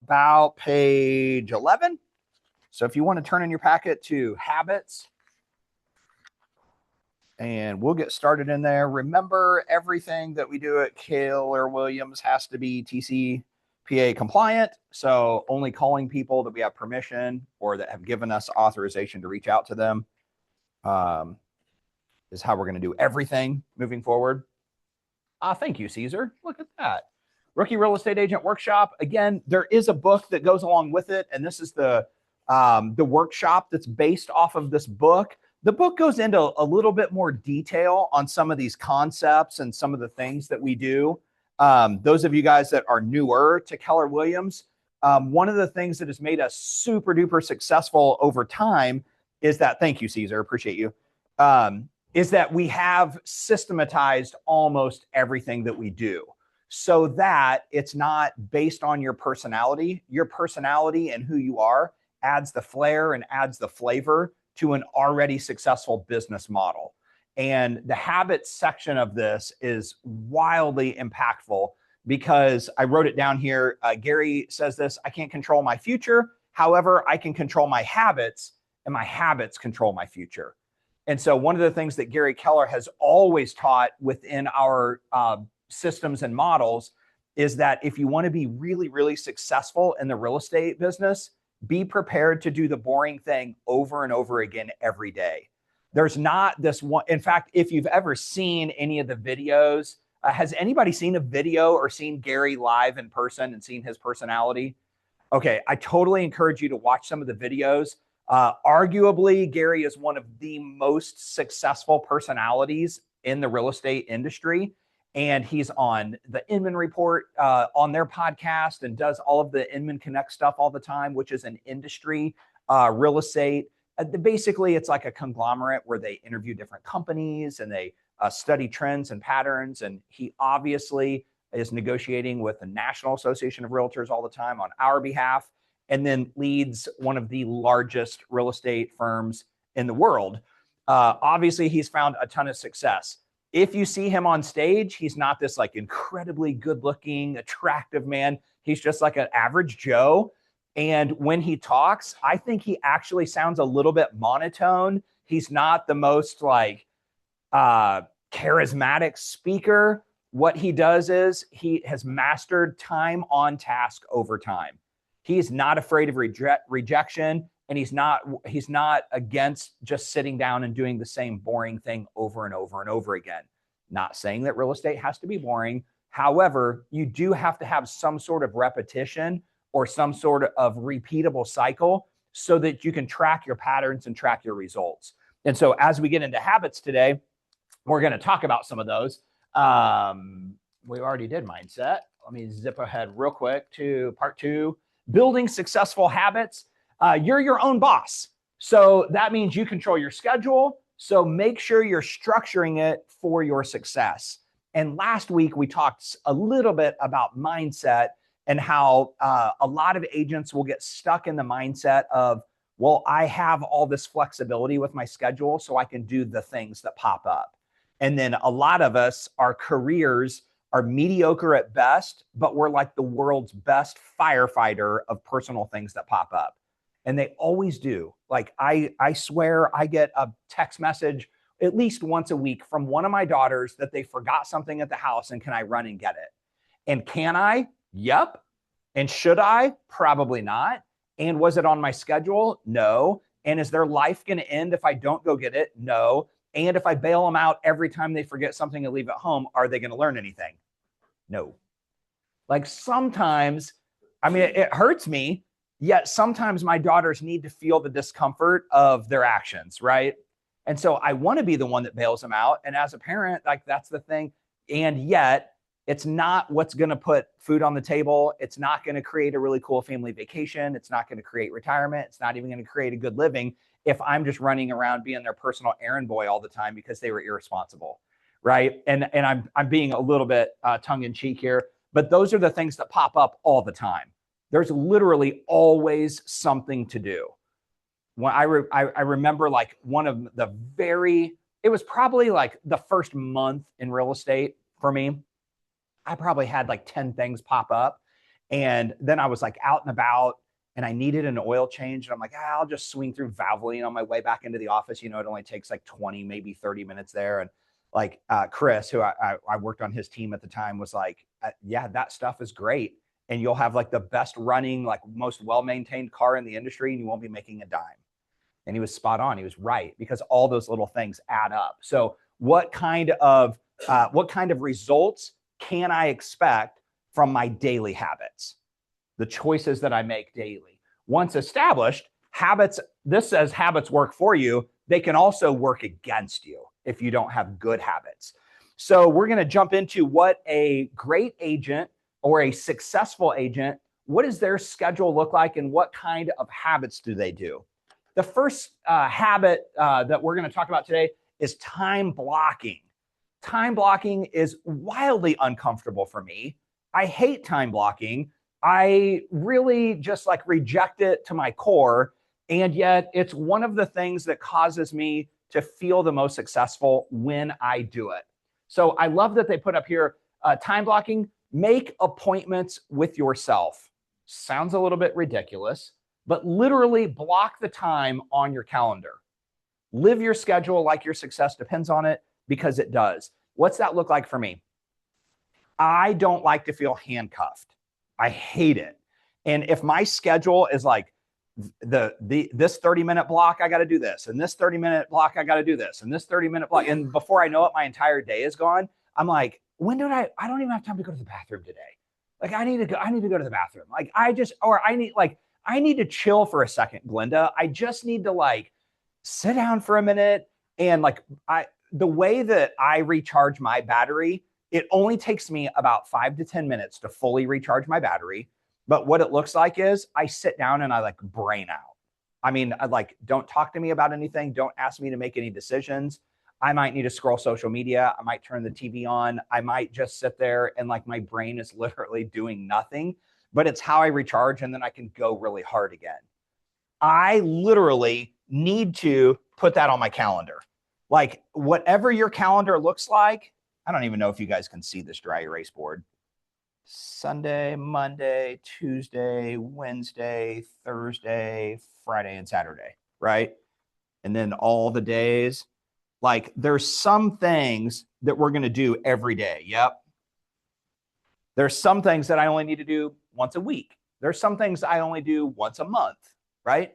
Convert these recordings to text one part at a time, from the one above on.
about page 11. So if you want to turn in your packet to Habits, and we'll get started in there. Remember, everything that we do at Keller Williams has to be TCPA compliant. So only calling people that we have permission or that have given us authorization to reach out to them is how we're going to do everything moving forward. Thank you, Caesar. Look at that. Rookie Real Estate Agent Workshop. Again, there is a book that goes along with it, and this is the workshop that's based off of this book. The book goes into a little bit more detail on some of these concepts and some of the things that we do. Those of you guys that are newer to Keller Williams, one of the things that has made us super duper successful over time is that, thank you, Caesar, appreciate you, is that we have systematized almost everything that we do so that it's not based on your personality. Your personality and who you are adds the flair and adds the flavor to an already successful business model. And the habits section of this is wildly impactful because I wrote it down here. Gary says this: I can't control my future. However, I can control my habits, and my habits control my future. And so one of the things that Gary Keller has always taught within our systems and models is that if you want to be really, really successful in the real estate business, be prepared to do the boring thing over and over again every day. There's not this one. In fact, if you've ever seen any of the videos, has anybody seen a video or seen Gary live in person and seen his personality? Okay, I totally encourage you to watch some of the videos. Arguably, Gary is one of the most successful personalities in the real estate industry. And he's on the Inman Report on their podcast and does all of the Inman Connect stuff all the time, which is an industry real estate. Basically, it's like a conglomerate where they interview different companies and they study trends and patterns. And he obviously is negotiating with the National Association of Realtors all the time on our behalf, and then leads one of the largest real estate firms in the world. Obviously, he's found a ton of success. If you see him on stage, he's not this like incredibly good looking, attractive man. He's just like an average Joe. And when he talks, I think he actually sounds a little bit monotone. He's not the most like charismatic speaker. What he does is he has mastered time on task over time. He's not afraid of rejection. And he's not against just sitting down and doing the same boring thing over and over and over again. Not saying that real estate has to be boring. However, you do have to have some sort of repetition or some sort of repeatable cycle so that you can track your patterns and track your results. And so as we get into habits today, we're going to talk about some of those. We already did mindset. Let me zip ahead real quick to part 2, building successful habits. You're your own boss. So that means you control your schedule. So make sure you're structuring it for your success. And last week, we talked a little bit about mindset and how a lot of agents will get stuck in the mindset of, well, I have all this flexibility with my schedule, so I can do the things that pop up. And then a lot of us, our careers are mediocre at best, but we're like the world's best firefighter of personal things that pop up. And they always do. Like I swear I get a text message at least once a week from one of my daughters that they forgot something at the house and can I run and get it? And can I? Yep. And should I? Probably not. And was it on my schedule? No. And is their life going to end if I don't go get it? No. And if I bail them out every time they forget something and leave at home, are they going to learn anything? No. Like sometimes, I mean, it hurts me. Yet sometimes my daughters need to feel the discomfort of their actions, right? And so I want to be the one that bails them out. And as a parent, like that's the thing. And yet it's not what's going to put food on the table. It's not going to create a really cool family vacation. It's not going to create retirement. It's not even going to create a good living if I'm just running around being their personal errand boy all the time because they were irresponsible, right? And I'm being a little bit tongue in cheek here, but those are the things that pop up all the time. There's literally always something to do. When I remember like one of the it was probably like the first month in real estate for me. I probably had like 10 things pop up. And then I was like out and about and I needed an oil change. And I'm like, I'll just swing through Valvoline on my way back into the office. You know, it only takes like 20, maybe 30 minutes there. And like Chris, who I worked on his team at the time, was like, yeah, that stuff is great. And you'll have like the best running, like most well-maintained car in the industry, and you won't be making a dime. And he was spot on. He was right, because all those little things add up. So what kind of results can I expect from my daily habits? The choices that I make daily. Once established, habits, this says habits work for you. They can also work against you if you don't have good habits. So we're going to jump into what a great agent or a successful agent, what does their schedule look like, and what kind of habits do they do? The first habit that we're going to talk about today is time blocking. Time blocking is wildly uncomfortable for me. I hate time blocking. I really just like reject it to my core. And yet it's one of the things that causes me to feel the most successful when I do it. So I love that they put up here, time blocking, make appointments with yourself. Sounds a little bit ridiculous, but literally block the time on your calendar. Live your schedule like your success depends on it, because it does. What's that look like for me? I don't like to feel handcuffed. I hate it. And if my schedule is like this 30-minute block, I got to do this, and this 30-minute block, I got to do this, and this 30-minute block, and before I know it, my entire day is gone. I'm like, when did I don't even have time to go to the bathroom today. Like I need to go to the bathroom. Like I need to chill for a second, Glenda. I just need to like sit down for a minute. And like the way that I recharge my battery, it only takes me about 5 to 10 minutes to fully recharge my battery. But what it looks like is I sit down and I like brain out. I mean, I like, don't talk to me about anything. Don't ask me to make any decisions. I might need to scroll social media. I might turn the TV on. I might just sit there and like my brain is literally doing nothing, but it's how I recharge, and then I can go really hard again. I literally need to put that on my calendar. Like whatever your calendar looks like, I don't even know if you guys can see this dry erase board. Sunday, Monday, Tuesday, Wednesday, Thursday, Friday, and Saturday, right? And then all the days. Like there's some things that we're going to do every day. Yep. There's some things that I only need to do once a week. There's some things I only do once a month, right?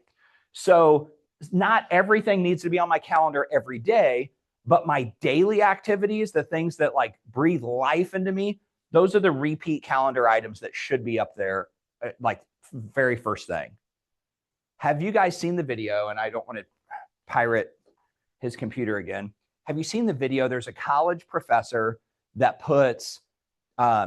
So not everything needs to be on my calendar every day, but my daily activities, the things that like breathe life into me, those are the repeat calendar items that should be up there, like very first thing. Have you guys seen the video? And I don't want to pirate his computer again. Have you seen the video? There's a college professor that puts,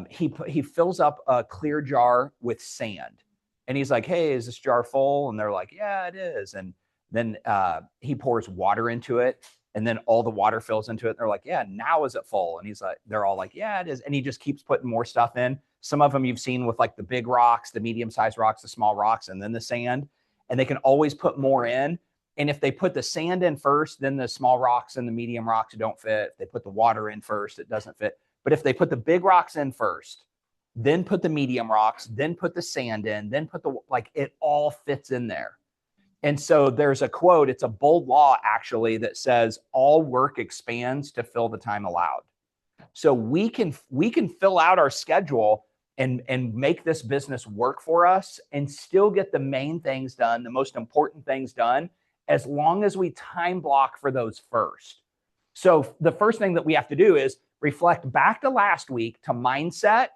he fills up a clear jar with sand. And he's like, hey, is this jar full? And they're like, yeah, it is. And then he pours water into it. And then all the water fills into it. And they're like, yeah, now is it full? And he's like, they're all like, yeah, it is. And he just keeps putting more stuff in. Some of them you've seen with like the big rocks, the medium-sized rocks, the small rocks, and then the sand. And they can always put more in. And if they put the sand in first, then the small rocks and the medium rocks don't fit. If they put the water in first, it doesn't fit. But if they put the big rocks in first, then put the medium rocks, then put the sand in, then put the, like it all fits in there. And so there's a quote, it's a bold law actually, that says all work expands to fill the time allowed. So we can fill out our schedule and make this business work for us and still get the main things done, the most important things done, as long as we time block for those first. So the first thing that we have to do is reflect back to last week to mindset.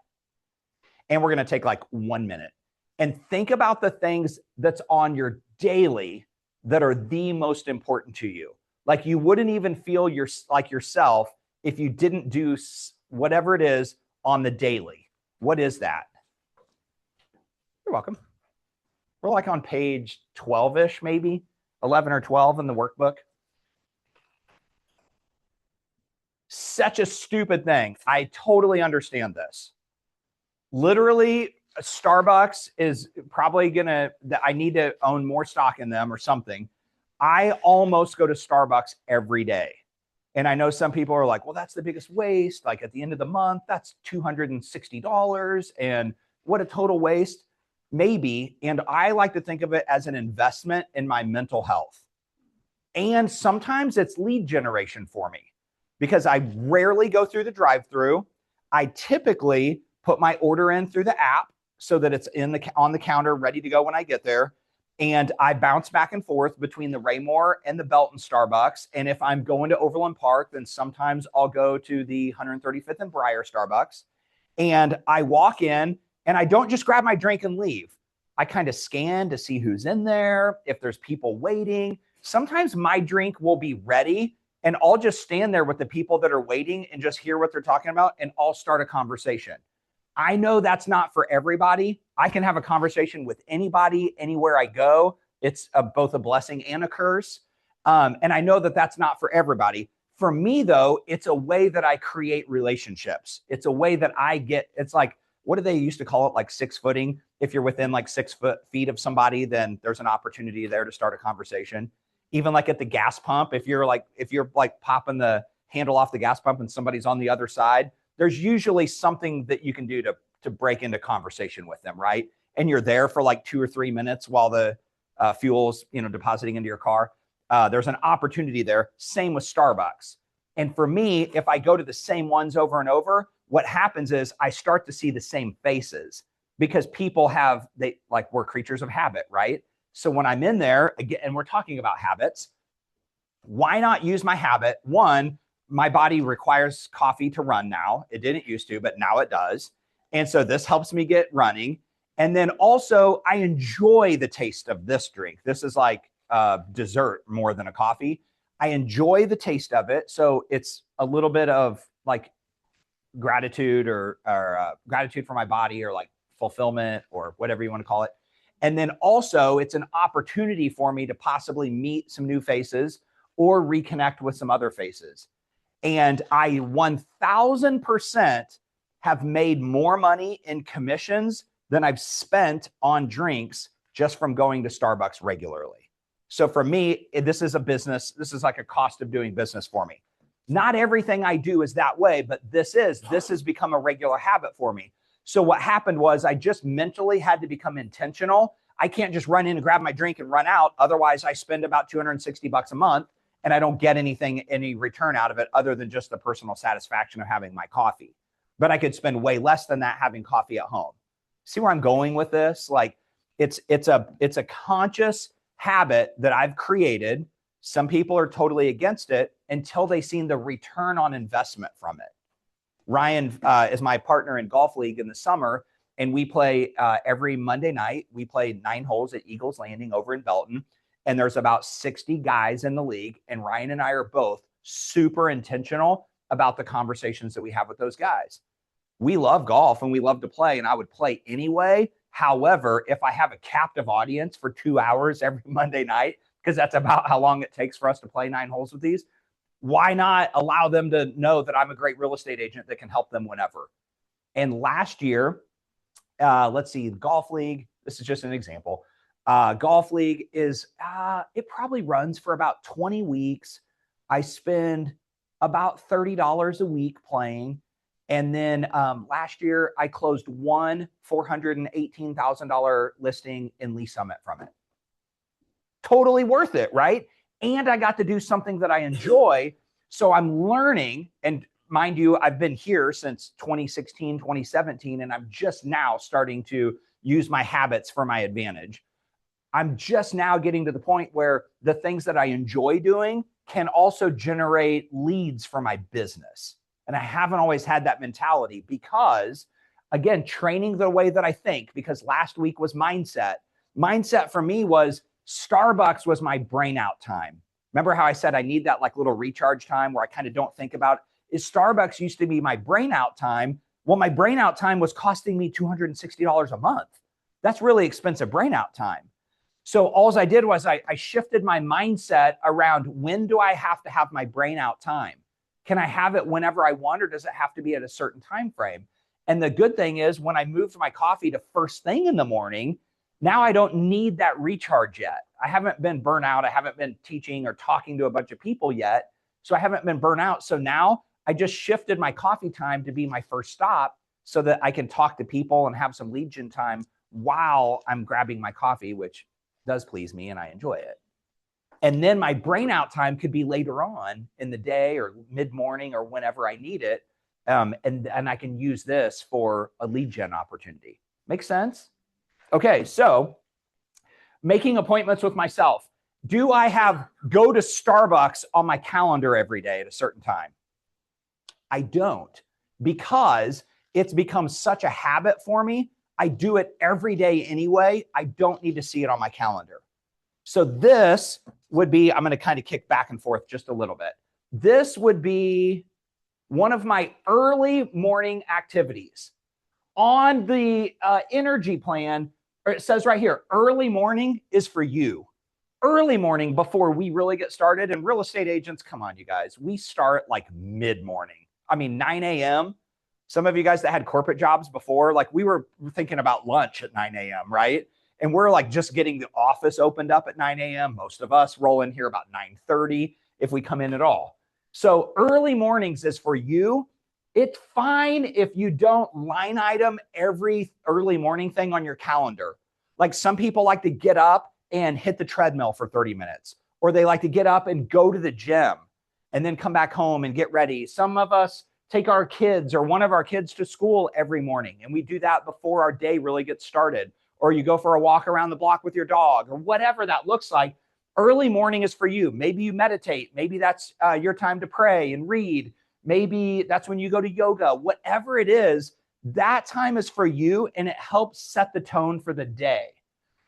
And we're going to take like 1 minute and think about the things that's on your daily that are the most important to you. Like you wouldn't even feel like yourself if you didn't do whatever it is on the daily. What is that? You're welcome. We're like on page 12-ish, maybe 11 or 12 in the workbook. Such a stupid thing. I totally understand this. Literally, Starbucks is probably I need to own more stock in them or something. I almost go to Starbucks every day. And I know some people are like, well, that's the biggest waste. Like at the end of the month, that's $260. And what a total waste? Maybe. And I like to think of it as an investment in my mental health. And sometimes it's lead generation for me because I rarely go through the drive-through. I typically put my order in through the app so that it's on the counter ready to go when I get there. And I bounce back and forth between the Raymore and the Belton Starbucks. And if I'm going to Overland Park, then sometimes I'll go to the 135th and Briar Starbucks. And I walk in and I don't just grab my drink and leave. I kind of scan to see who's in there, if there's people waiting. Sometimes my drink will be ready and I'll just stand there with the people that are waiting and just hear what they're talking about, and I'll start a conversation. I know that's not for everybody. I can have a conversation with anybody, anywhere I go. It's both a blessing and a curse. And I know that that's not for everybody. For me, though, it's a way that I create relationships. It's a way that I get, it's like, what do they used to call it? Like 6-footing. If you're within like 6 feet of somebody, then there's an opportunity there to start a conversation. Even like at the gas pump, if you're like popping the handle off the gas pump and somebody's on the other side, there's usually something that you can do to break into conversation with them, right? And you're there for like 2 or 3 minutes while the fuel's, depositing into your car. There's an opportunity there. Same with Starbucks. And for me, if I go to the same ones over and over, what happens is I start to see the same faces because people we're creatures of habit, right? So when I'm in there, again, and we're talking about habits, why not use my habit? One, my body requires coffee to run now. It didn't used to, but now it does. And so this helps me get running. And then also I enjoy the taste of this drink. This is like dessert more than a coffee. I enjoy the taste of it. So it's a little bit of like gratitude or gratitude for my body, or like fulfillment, or whatever you want to call it. And then also it's an opportunity for me to possibly meet some new faces or reconnect with some other faces. And I 1000% have made more money in commissions than I've spent on drinks just from going to Starbucks regularly. So for me, this is a business. This is like a cost of doing business for me. Not everything I do is that way, but this has become a regular habit for me. So what happened was I just mentally had to become intentional. I can't just run in and grab my drink and run out. Otherwise, I spend about $260 a month and I don't get any return out of it other than just the personal satisfaction of having my coffee. But I could spend way less than that having coffee at home. See where I'm going with this? Like it's a conscious habit that I've created. Some people are totally against it until they've seen the return on investment from it. Ryan is my partner in golf league in the summer, and we play every Monday night. We play 9 holes at Eagles Landing over in Belton, and there's about 60 guys in the league, and Ryan and I are both super intentional about the conversations that we have with those guys. We love golf and we love to play, and I would play anyway. However, if I have a captive audience for 2 hours every Monday night, because that's about how long it takes for us to play 9 holes with these, why not allow them to know that I'm a great real estate agent that can help them whenever? And last year, let's see, golf league, this is just an example. Golf league is, it probably runs for about 20 weeks. I spend about $30 a week playing. And then last year, I closed one $418,000 listing in Lee Summit from it. Totally worth it, right? And I got to do something that I enjoy. So I'm learning, and mind you, I've been here since 2016, 2017, and I'm just now starting to use my habits for my advantage. I'm just now getting to the point where the things that I enjoy doing can also generate leads for my business. And I haven't always had that mentality because, again, training the way that I think, because last week was mindset. Mindset for me was Starbucks was my brain out time. Remember how I said I need that like little recharge time where I kind of don't think about it? Starbucks used to be my brain out time. Well, my brain out time was costing me $260 a month. That's really expensive brain out time. So all I did was I shifted my mindset around, when do I have to have my brain out time? Can I have it whenever I want, or does it have to be at a certain time frame? And the good thing is when I moved my coffee to first thing in the morning, now I don't need that recharge yet. I haven't been burnt out. I haven't been teaching or talking to a bunch of people yet. So I haven't been burnt out. So now I just shifted my coffee time to be my first stop. so that I can talk to people and have some lead gen time while I'm grabbing my coffee, which does please me and I enjoy it. And then my brain out time could be later on in the day or mid-morning or whenever I need it. And I can use this for a lead gen opportunity. Make sense? Okay, so making appointments with myself. Do I have go to Starbucks on my calendar every day at a certain time? I don't, because it's become such a habit for me. I do it every day anyway. I don't need to see it on my calendar. So this would be, I'm going to kind of kick back and forth just a little bit. This would be one of my early morning activities. On the energy plan, it says right here, early morning is for you. Early morning before we really get started. And real estate agents, come on, you guys. We start like mid-morning. I mean, 9 a.m. Some of you guys that had corporate jobs before, like we were thinking about lunch at 9 a.m., right? And we're like just getting the office opened up at 9 a.m. Most of us roll in here about 9:30 if we come in at all. So early mornings is for you. It's fine if you don't line item every early morning thing on your calendar. Like some people like to get up and hit the treadmill for 30 minutes, or they like to get up and go to the gym and then come back home and get ready. Some of us take our kids or one of our kids to school every morning, and we do that before our day really gets started. Or you go for a walk around the block with your dog, or whatever that looks like. Early morning is for you. Maybe you meditate. Maybe that's your time to pray and read. Maybe that's when you go to yoga. Whatever it is, that time is for you, and it helps set the tone for the day.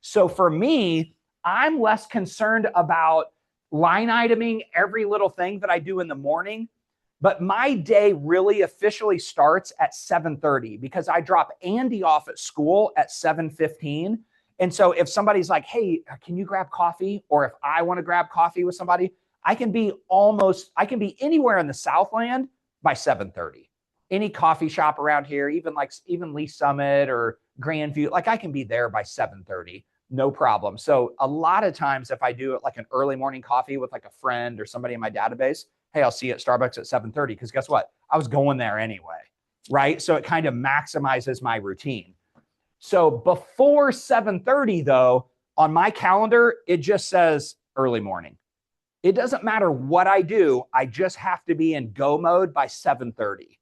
So for me, I'm less concerned about line iteming every little thing that I do in the morning, but my day really officially starts at 7:30 because I drop Andy off at school at 7:15. And so if somebody's like, hey, can you grab coffee? Or if I want to grab coffee with somebody, I can be anywhere in the Southland by 7:30. Any coffee shop around here, even Lee Summit or Grandview, like I can be there by 7:30. No problem. So a lot of times if I do it like an early morning coffee with like a friend or somebody in my database, hey, I'll see you at Starbucks at 7:30 because guess what? I was going there anyway, right? So it kind of maximizes my routine. So before 7:30 though, on my calendar, it just says early morning. It doesn't matter what I do. I just have to be in go mode by 7:30.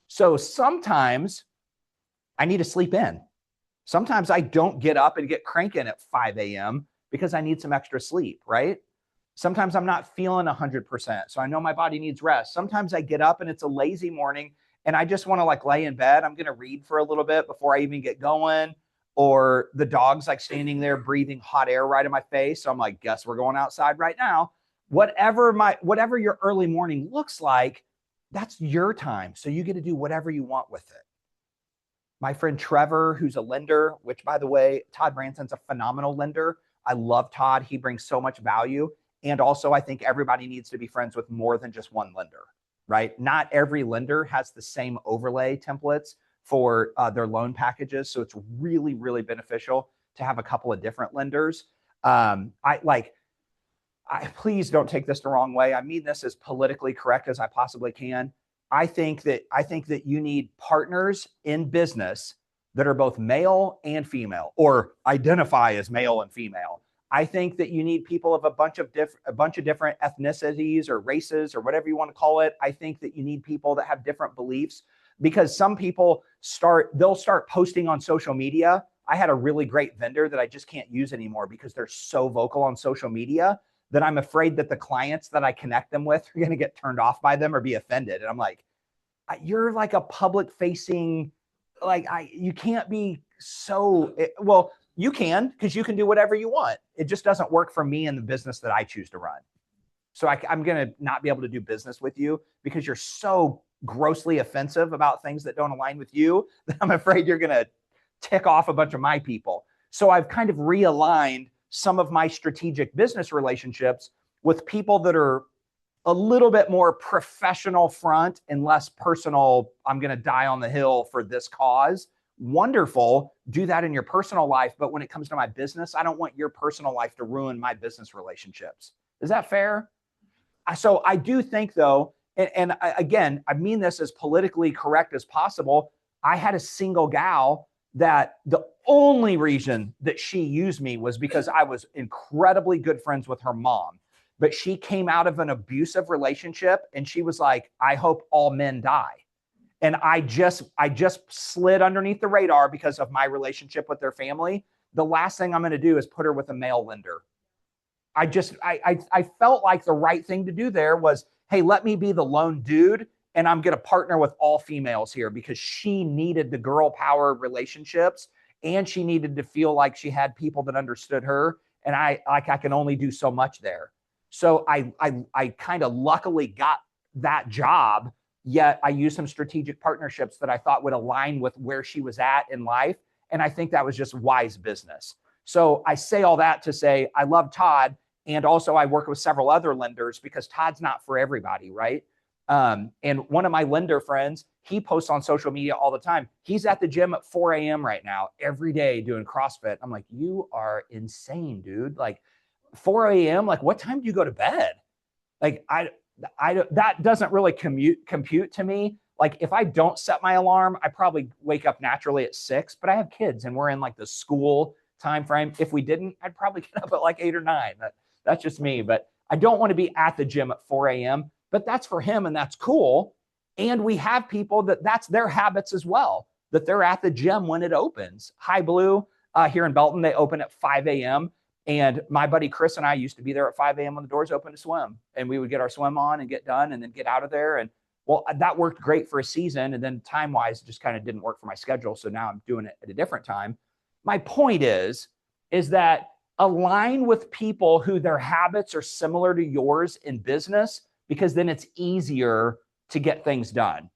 So sometimes I need to sleep in. Sometimes I don't get up and get cranking at 5 a.m. because I need some extra sleep, right? Sometimes I'm not feeling 100%. So I know my body needs rest. Sometimes I get up and it's a lazy morning and I just want to like lay in bed. I'm going to read for a little bit before I even get going. Or the dog's like standing there breathing hot air right in my face. So I'm like, guess we're going outside right now. Whatever your early morning looks like, that's your time. So you get to do whatever you want with it. My friend Trevor, who's a lender, which by the way, Todd Branson's a phenomenal lender. I love Todd. He brings so much value. And also I think everybody needs to be friends with more than just one lender, right? Not every lender has the same overlay templates for their loan packages. So it's really, really beneficial to have a couple of different lenders. Please don't take this the wrong way. I mean this as politically correct as I possibly can. I think that you need partners in business that are both male and female, or identify as male and female. I think that you need people of a bunch of different ethnicities or races or whatever you want to call it. I think that you need people that have different beliefs, because some people they'll start posting on social media. I had a really great vendor that I just can't use anymore because they're so vocal on social media that I'm afraid that the clients that I connect them with are going to get turned off by them or be offended. And I'm like, you're like a public facing, you can't be so, well, you can, because you can do whatever you want. It just doesn't work for me in the business that I choose to run. So I'm going to not be able to do business with you because you're so grossly offensive about things that don't align with you that I'm afraid you're going to tick off a bunch of my people. So I've kind of realigned some of my strategic business relationships with people that are a little bit more professional front and less personal. I'm going to die on the hill for this cause. Wonderful. Do that in your personal life. But when it comes to my business, I don't want your personal life to ruin my business relationships. Is that fair? So I do think though, and again, I mean this as politically correct as possible. I had a single gal that the only reason that she used me was because I was incredibly good friends with her mom. But she came out of an abusive relationship and she was like, I hope all men die. And I just slid underneath the radar because of my relationship with their family. The last thing I'm going to do is put her with a male lender. I felt like the right thing to do there was, hey, let me be the lone dude and I'm going to partner with all females here because she needed the girl power relationships and she needed to feel like she had people that understood her. And I can only do so much there. So I kind of luckily got that job, yet I used some strategic partnerships that I thought would align with where she was at in life. And I think that was just wise business. So I say all that to say, I love Todd. And also I work with several other lenders because Todd's not for everybody, right? And one of my lender friends, he posts on social media all the time. He's at the gym at 4 a.m. right now, every day doing CrossFit. I'm like, you are insane, dude. Like 4 a.m., like what time do you go to bed? Like that doesn't really compute to me. Like if I don't set my alarm, I probably wake up naturally at 6, but I have kids and we're in like the school time frame. If we didn't, I'd probably get up at like 8 or 9. That's just me, but I don't want to be at the gym at 4 a.m., but that's for him and that's cool. And we have people that's their habits as well, that they're at the gym when it opens. High Blue here in Belton, they open at 5 a.m. And my buddy Chris and I used to be there at 5 a.m. when the doors open to swim. And we would get our swim on and get done and then get out of there. And well, that worked great for a season. And then time-wise, it just kind of didn't work for my schedule. So now I'm doing it at a different time. My point is that align with people who their habits are similar to yours in business, because then it's easier to get things done.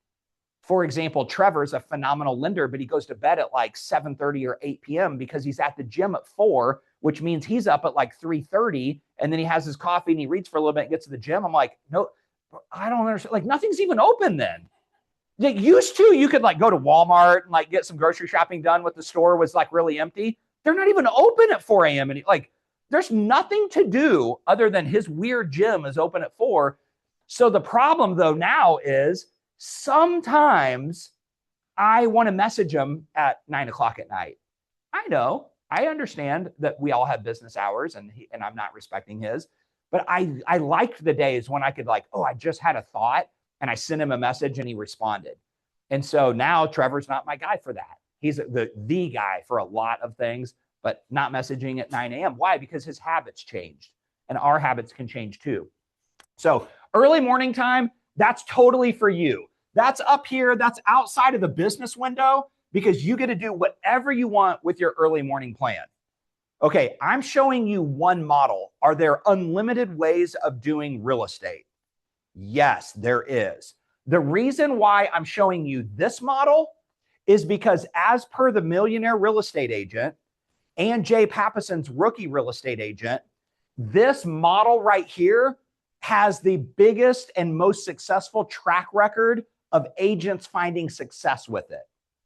For example, Trevor's a phenomenal lender, but he goes to bed at like 7:30 or 8 p.m. because he's at the gym at 4, which means he's up at like 3:30 and then he has his coffee and he reads for a little bit and gets to the gym. I'm like, no, I don't understand. Like nothing's even open then. Like used to, you could like go to Walmart and like get some grocery shopping done when the store was like really empty. They're not even open at 4 a.m. And like, there's nothing to do other than his weird gym is open at 4. So the problem though now is sometimes I want to message him at 9 o'clock at night. I know, I understand that we all have business hours and I'm not respecting his, but I liked the days when I could like, oh, I just had a thought and I sent him a message and he responded. And so now Trevor's not my guy for that. He's the guy for a lot of things, but not messaging at 9 a.m. Why? Because his habits changed and our habits can change too. So early morning time, that's totally for you. That's up here. That's outside of the business window because you get to do whatever you want with your early morning plan. Okay, I'm showing you one model. Are there unlimited ways of doing real estate? Yes, there is. The reason why I'm showing you this model is because as per the Millionaire Real Estate Agent and Jay Pappason's Rookie Real Estate Agent, this model right here has the biggest and most successful track record of agents finding success with it.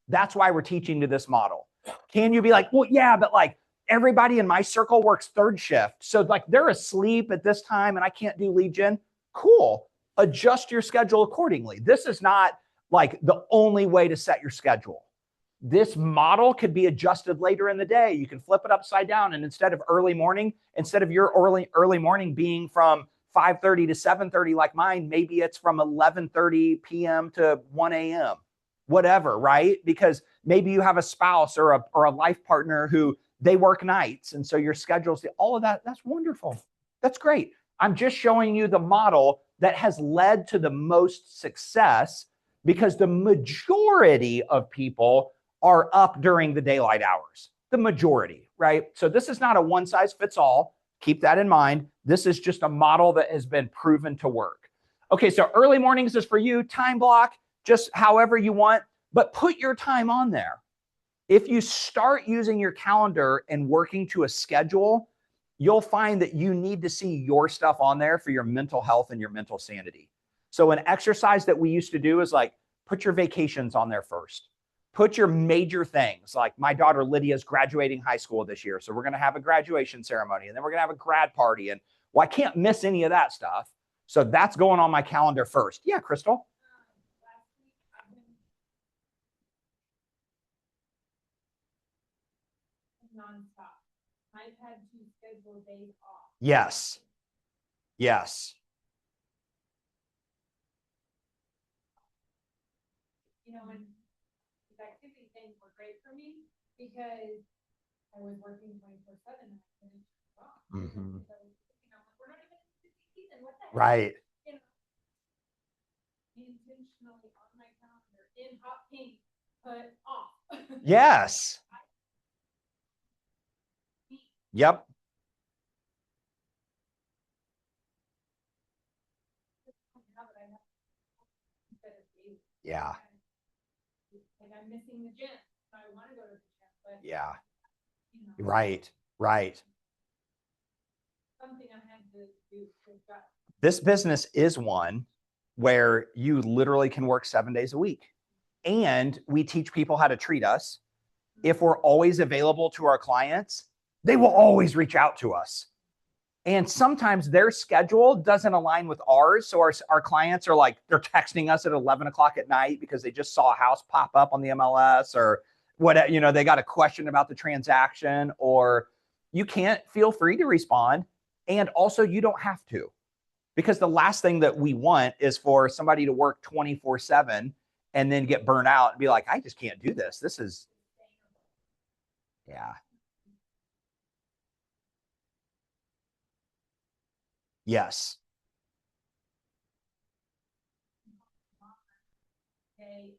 That's why we're teaching to this model. Can you be like, well, yeah, but like everybody in my circle works third shift. So like they're asleep at this time and I can't do lead gen. Cool. Adjust your schedule accordingly. This is not like the only way to set your schedule. This model could be adjusted later in the day. You can flip it upside down. And instead of early morning, instead of your early morning being from 5:30 to 7:30 like mine, maybe it's from 11:30 p.m. to 1 a.m., whatever, right? Because maybe you have a spouse or a life partner who they work nights. And so your schedules, all of that, that's wonderful. That's great. I'm just showing you the model that has led to the most success because the majority of people are up during the daylight hours. The majority, right? So this is not a one size fits all. Keep that in mind. This is just a model that has been proven to work. Okay, so early mornings is for you. Time block, just however you want, but put your time on there. If you start using your calendar and working to a schedule, you'll find that you need to see your stuff on there for your mental health and your mental sanity. So an exercise that we used to do is like, put your vacations on there first. Put your major things, like my daughter Lydia's graduating high school this year. So we're going to have a graduation ceremony and then we're going to have a grad party. And well, I can't miss any of that stuff. So that's going on my calendar first. Yeah, Crystal. nonstop. I've had to schedule days off. Yes. Yes. You know, and these activity things were great for me because I was working 24/7 and I couldn't turn off. Mm-hmm. We're not even in the season. What the heck? Right. You know, intentionally on my calendar in hot pink, put off. Yes. Yep. Yeah. Like I'm missing the gym. So I want to go to the gym, but Yeah. you know, Right. Right. something I had to do. This business is one where you literally can work 7 days a week. And we teach people how to treat us. If we're always available to our clients, they will always reach out to us. And sometimes their schedule doesn't align with ours. So our clients are like, they're texting us at 11 o'clock at night because they just saw a house pop up on the MLS or what, you know, they got a question about the transaction, or you can't feel free to respond. And also you don't have to, because the last thing that we want is for somebody to work 24/7 and then get burnt out and be like, I just can't do this. This is, yeah. Yes. Hey,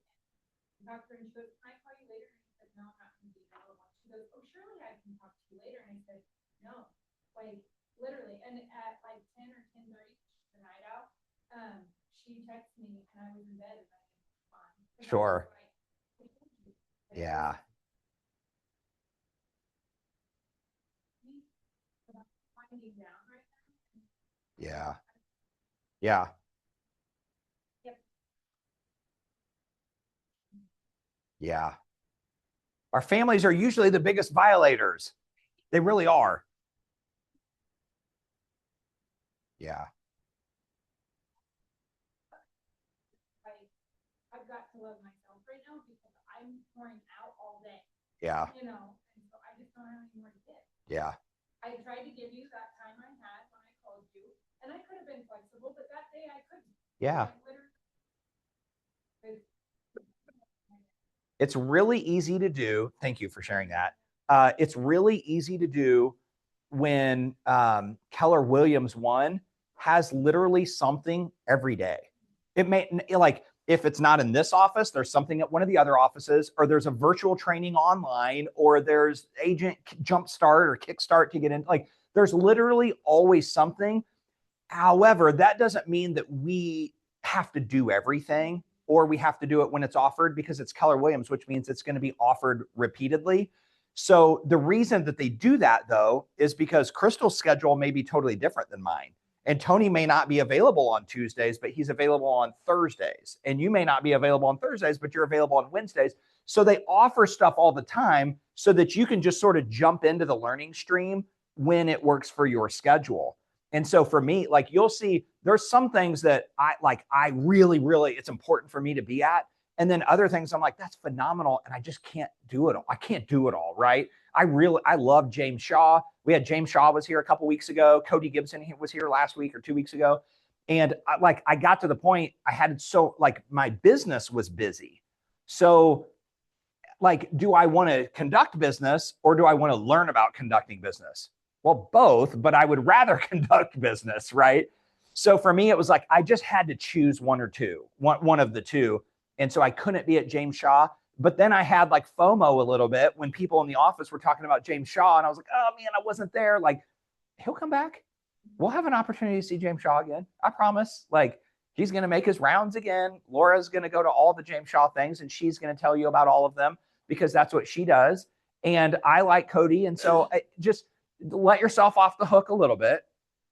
Dr. And she goes, can I call you later? And I said, no, I'm not going to be available. She goes, oh, surely I can talk to you later. And I said, no, like literally. And at like 10 or 10:30 the night out, she texted me and I was in bed and I didn't respond. Sure. Yeah. Yeah. Yeah. Yeah. Our families are usually the biggest violators. They really are. Yeah. I've got to love myself right now because I'm pouring out all day. Yeah. You know, and so I just don't have any more to give. Yeah. I tried to give you that time I had when I called you, and I could have been flexible, but that day I couldn't. Yeah. It's really easy to do. Thank you for sharing that. It's really easy to do when Keller Williams one has literally something every day. It may, like, if it's not in this office, there's something at one of the other offices, or there's a virtual training online, or there's agent jumpstart or kickstart to get in. Like, there's literally always something. However, that doesn't mean that we have to do everything, or we have to do it when it's offered, because it's Keller Williams, which means it's going to be offered repeatedly. So the reason that they do that, though, is because Crystal's schedule may be totally different than mine. And Tony may not be available on Tuesdays, but he's available on Thursdays. And you may not be available on Thursdays, but you're available on Wednesdays. So they offer stuff all the time so that you can just sort of jump into the learning stream when it works for your schedule. And so for me, like, you'll see there's some things that I really, it's important for me to be at. And then other things I'm like, that's phenomenal. And I just can't do it all. I can't do it all. Right. I love James Shaw. We had James Shaw was here a couple weeks ago. Cody Gibson was here last week or 2 weeks ago. And I got to the point I had, so like my business was busy. So like, do I want to conduct business or do I want to learn about conducting business? Well, both, but I would rather conduct business, right? So for me, it was like I just had to choose one of the two. And so I couldn't be at James Shaw. But then I had like FOMO a little bit when people in the office were talking about James Shaw. And I was like, oh man, I wasn't there. Like, he'll come back. We'll have an opportunity to see James Shaw again. I promise. Like, he's going to make his rounds again. Laura's going to go to all the James Shaw things and she's going to tell you about all of them because that's what she does. And I like Cody. And so just let yourself off the hook a little bit.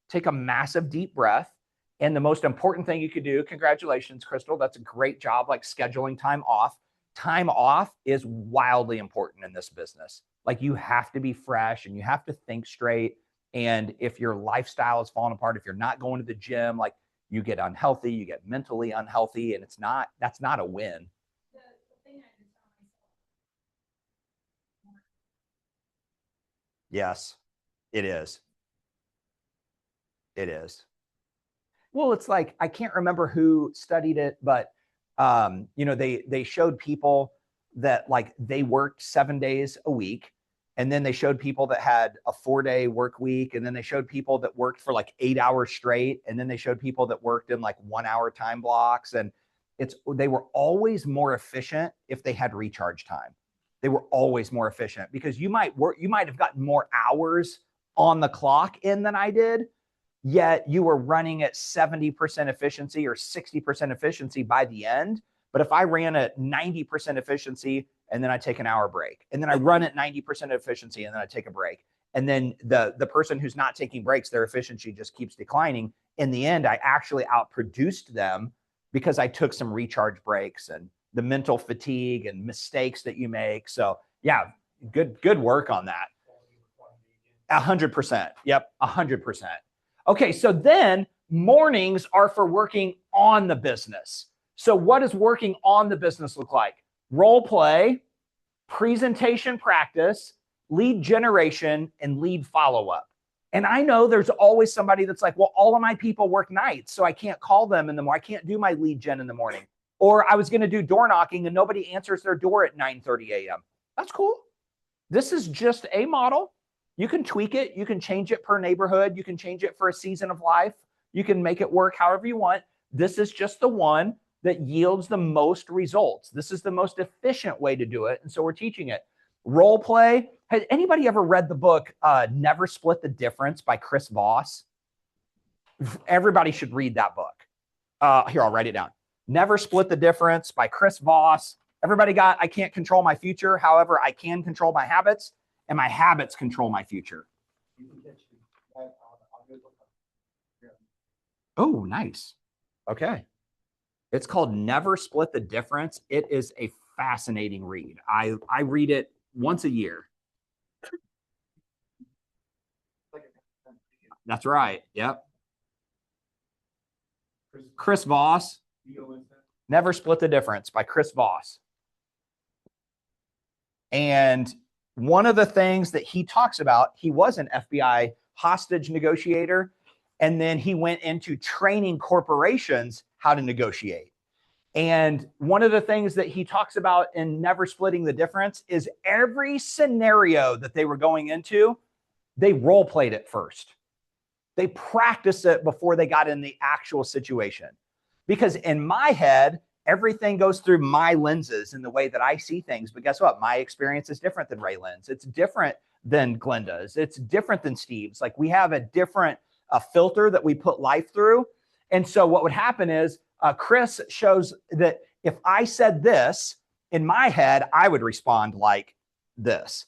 Take a massive deep breath. And the most important thing you could do, congratulations, Crystal. That's a great job, like scheduling time off. Time off is wildly important in this business. Like, you have to be fresh and you have to think straight. And if your lifestyle is falling apart, if you're not going to the gym, like, you get unhealthy, you get mentally unhealthy, and that's not a win. Yes, it is. It is. Well, it's like, I can't remember who studied it, but they showed people that like they worked 7 days a week. And then they showed people that had a 4-day work week. And then they showed people that worked for like 8 hours straight. And then they showed people that worked in like 1 hour time blocks. And they were always more efficient if they had recharge time. They were always more efficient because you might have gotten more hours on the clock in than I did, yet you were running at 70% efficiency or 60% efficiency by the end. But if I ran at 90% efficiency and then I take an hour break, and then I run at 90% efficiency and then I take a break, and then the person who's not taking breaks, their efficiency just keeps declining. In the end, I actually outproduced them because I took some recharge breaks and the mental fatigue and mistakes that you make. So yeah, good work on that. 100%. Yep, 100%. Okay, so then mornings are for working on the business. So what does working on the business look like? Role play, presentation practice, lead generation, and lead follow-up. And I know there's always somebody that's like, well, all of my people work nights, so I can't call them in the morning. I can't do my lead gen in the morning. Or I was going to do door knocking and nobody answers their door at 9:30 a.m. That's cool. This is just a model. You can tweak it. You can change it per neighborhood. You can change it for a season of life. You can make it work however you want. This is just the one that yields the most results. This is the most efficient way to do it. And so we're teaching it. Role play. Has anybody ever read the book, Never Split the Difference by Chris Voss? Everybody should read that book. Here, I'll write it down. Never Split the Difference by Chris Voss. Everybody got, I can't control my future. However, I can control my habits, and my habits control my future. Oh, nice. Okay. It's called Never Split the Difference. It is a fascinating read. I read it once a year. That's right. Yep. Chris Voss. Never Split the Difference by Chris Voss. And one of the things that he talks about, he was an FBI hostage negotiator, and then he went into training corporations how to negotiate. And one of the things that he talks about in Never Splitting the Difference is every scenario that they were going into, they role played it first. They practiced it before they got in the actual situation. Because in my head, everything goes through my lenses in the way that I see things. But guess what? My experience is different than Raylan's. It's different than Glenda's. It's different than Steve's. Like, we have a different filter that we put life through. And so what would happen is Chris shows that if I said this in my head, I would respond like this.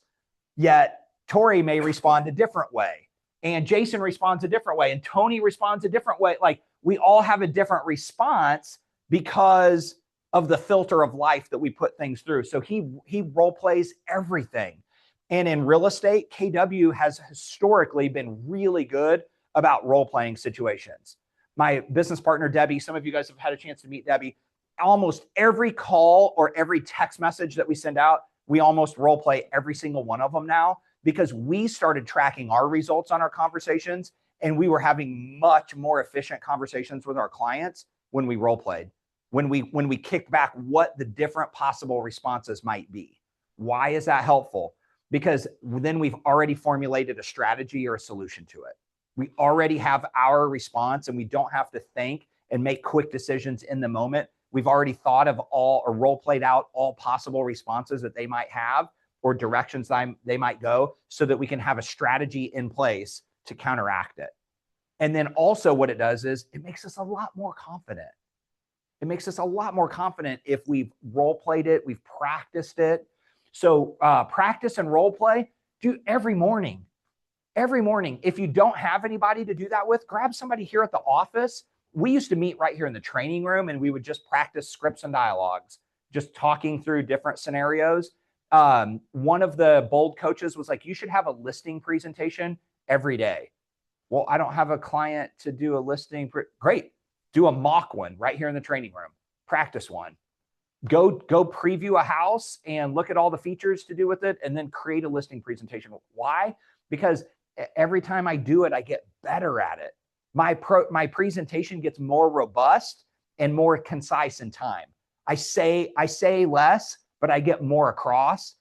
Yet Tori may respond a different way. And Jason responds a different way. And Tony responds a different way. Like, we all have a different response because of the filter of life that we put things through. So he role plays everything. And in real estate, KW has historically been really good about role playing situations. My business partner, Debbie, some of you guys have had a chance to meet Debbie. Almost every call or every text message that we send out, we almost role play every single one of them now, because we started tracking our results on our conversations, and we were having much more efficient conversations with our clients when we role played, when we kicked back what the different possible responses might be. Why is that helpful? Because then we've already formulated a strategy or a solution to it. We already have our response, and we don't have to think and make quick decisions in the moment. We've already thought of all, or role played out all possible responses that they might have, or directions they might go, so that we can have a strategy in place to counteract it. And then also what it does is it makes us a lot more confident. It makes us a lot more confident if we've role played it, we've practiced it. So practice and role play, do every morning. Every morning. If you don't have anybody to do that with, grab somebody here at the office. We used to meet right here in the training room, and we would just practice scripts and dialogues, just talking through different scenarios. One of the bold coaches was like, you should have a listing presentation every day. Well, I don't have a client to do a listing. Great. Do a mock one right here in the training room. Practice one. Go preview a house and look at all the features to do with it, and then create a listing presentation. Why? because every time I do it, I get better at it. My presentation gets more robust and more concise in time. I say less, but I get more across.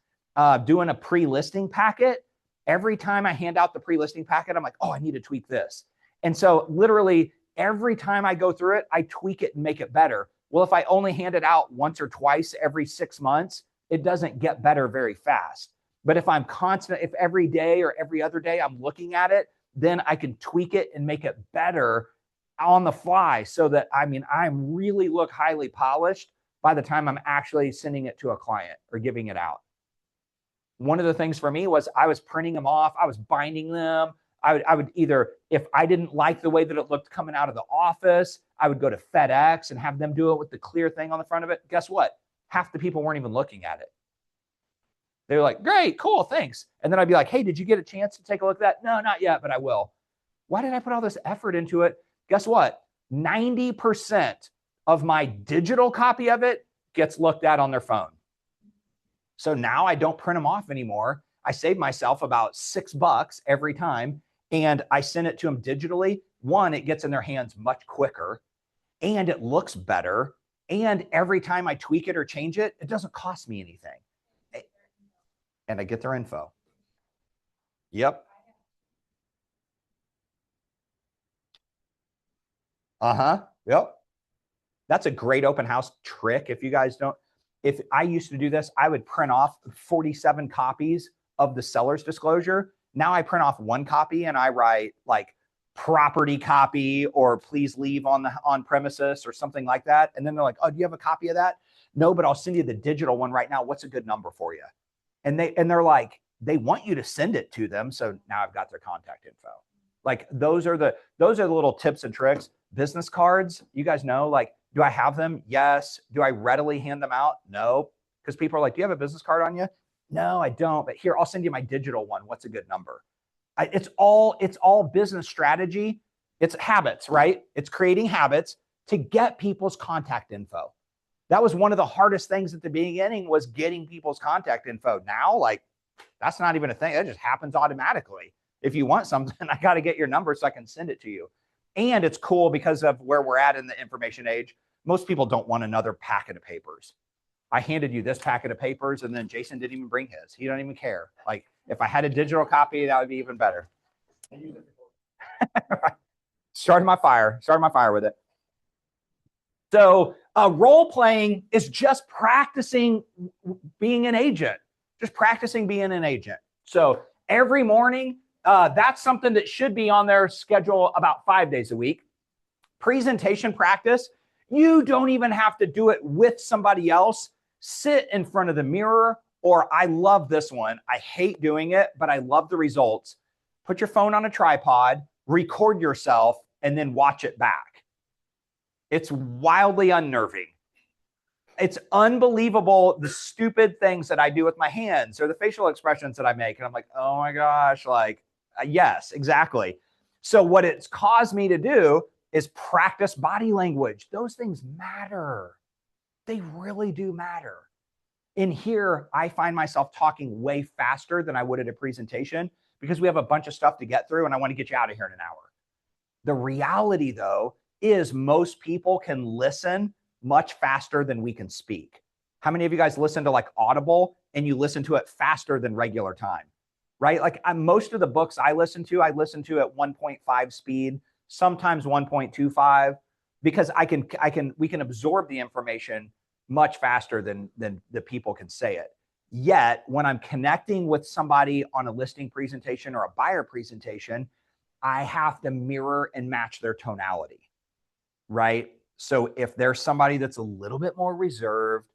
Doing a pre-listing packet, every time I hand out the pre-listing packet, I'm like, oh, I need to tweak this. And so literally every time I go through it, I tweak it and make it better. Well, if I only hand it out once or twice every 6 months, it doesn't get better very fast. But if I'm constant, if every day or every other day I'm looking at it, then I can tweak it and make it better on the fly so that, I really look highly polished by the time I'm actually sending it to a client or giving it out. One of the things for me was I was printing them off. I was binding them. I would either, if I didn't like the way that it looked coming out of the office, I would go to FedEx and have them do it with the clear thing on the front of it. Guess what? Half the people weren't even looking at it. They were like, great, cool, thanks. And then I'd be like, hey, did you get a chance to take a look at that? No, not yet, but I will. Why did I put all this effort into it? Guess what? 90% of my digital copy of it gets looked at on their phone. So now I don't print them off anymore. I save myself about $6 every time, and I send it to them digitally. One, it gets in their hands much quicker, and it looks better. And every time I tweak it or change it, it doesn't cost me anything. And I get their info. Yep. Yep. That's a great open house trick. If you guys don't, if I used to do this, I would print off 47 copies of the seller's disclosure. Now I print off one copy and I write like property copy or please leave on premises or something like that. And then they're like, oh, do you have a copy of that? No, but I'll send you the digital one right now. What's a good number for you? And they're like, they want you to send it to them. So now I've got their contact info. Like those are the little tips and tricks. Business cards, you guys know, like, do I have them? Yes. Do I readily hand them out? No. Because people are like, do you have a business card on you? No, I don't. But here, I'll send you my digital one. What's a good number? It's all business strategy. It's habits, right? It's creating habits to get people's contact info. That was one of the hardest things at the beginning, was getting people's contact info. Now, like, that's not even a thing. That just happens automatically. If you want something, I got to get your number so I can send it to you. And it's cool because of where we're at in the information age. Most people don't want another packet of papers. I handed you this packet of papers, and then Jason didn't even bring his. He don't even care. Like, if I had a digital copy, that would be even better. Started my fire with it. So role playing is just practicing being an agent, just practicing being an agent. So every morning, that's something that should be on their schedule about 5 days a week. Presentation practice, you don't even have to do it with somebody else. Sit in front of the mirror, or I love this one. I hate doing it, but I love the results. Put your phone on a tripod, record yourself, and then watch it back. It's wildly unnerving. It's unbelievable the stupid things that I do with my hands or the facial expressions that I make. And I'm like, oh my gosh, like, yes, exactly. So what it's caused me to do is practice body language. Those things matter. They really do matter. In here, I find myself talking way faster than I would at a presentation because we have a bunch of stuff to get through and I want to get you out of here in an hour. The reality, though, is most people can listen much faster than we can speak. How many of you guys listen to like Audible and you listen to it faster than regular time, right? Like most of the books I listen to at 1.5 speed, sometimes 1.25, because we can absorb the information much faster than the people can say it. Yet when I'm connecting with somebody on a listing presentation or a buyer presentation, I have to mirror and match their tonality, right? So if there's somebody that's a little bit more reserved,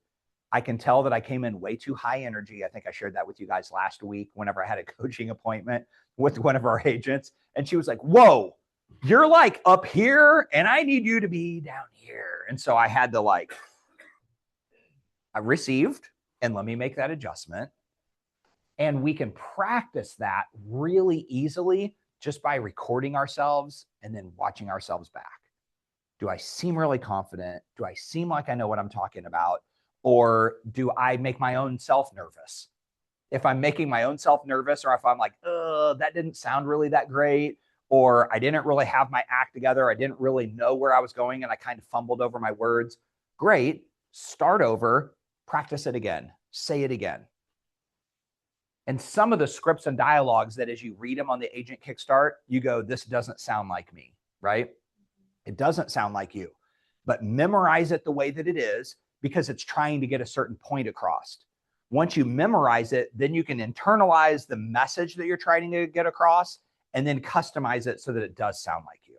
I can tell that I came in way too high energy. I think I shared that with you guys last week whenever I had a coaching appointment with one of our agents. And she was like, whoa, you're like up here and I need you to be down here. And so I had to I received, and let me make that adjustment. And we can practice that really easily just by recording ourselves and then watching ourselves back. Do I seem really confident? Do I seem like I know what I'm talking about? Or do I make my own self nervous? if I'm making my own self nervous, or if I'm like, that didn't sound really that great, or I didn't really have my act together, I didn't really know where I was going, and I kind of fumbled over my words, great, start over, practice it again, say it again. And some of the scripts and dialogues that as you read them on the Agent Kickstart, you go, this doesn't sound like me, right? It doesn't sound like you, but memorize it the way that it is because it's trying to get a certain point across. Once you memorize it, then you can internalize the message that you're trying to get across and then customize it so that it does sound like you.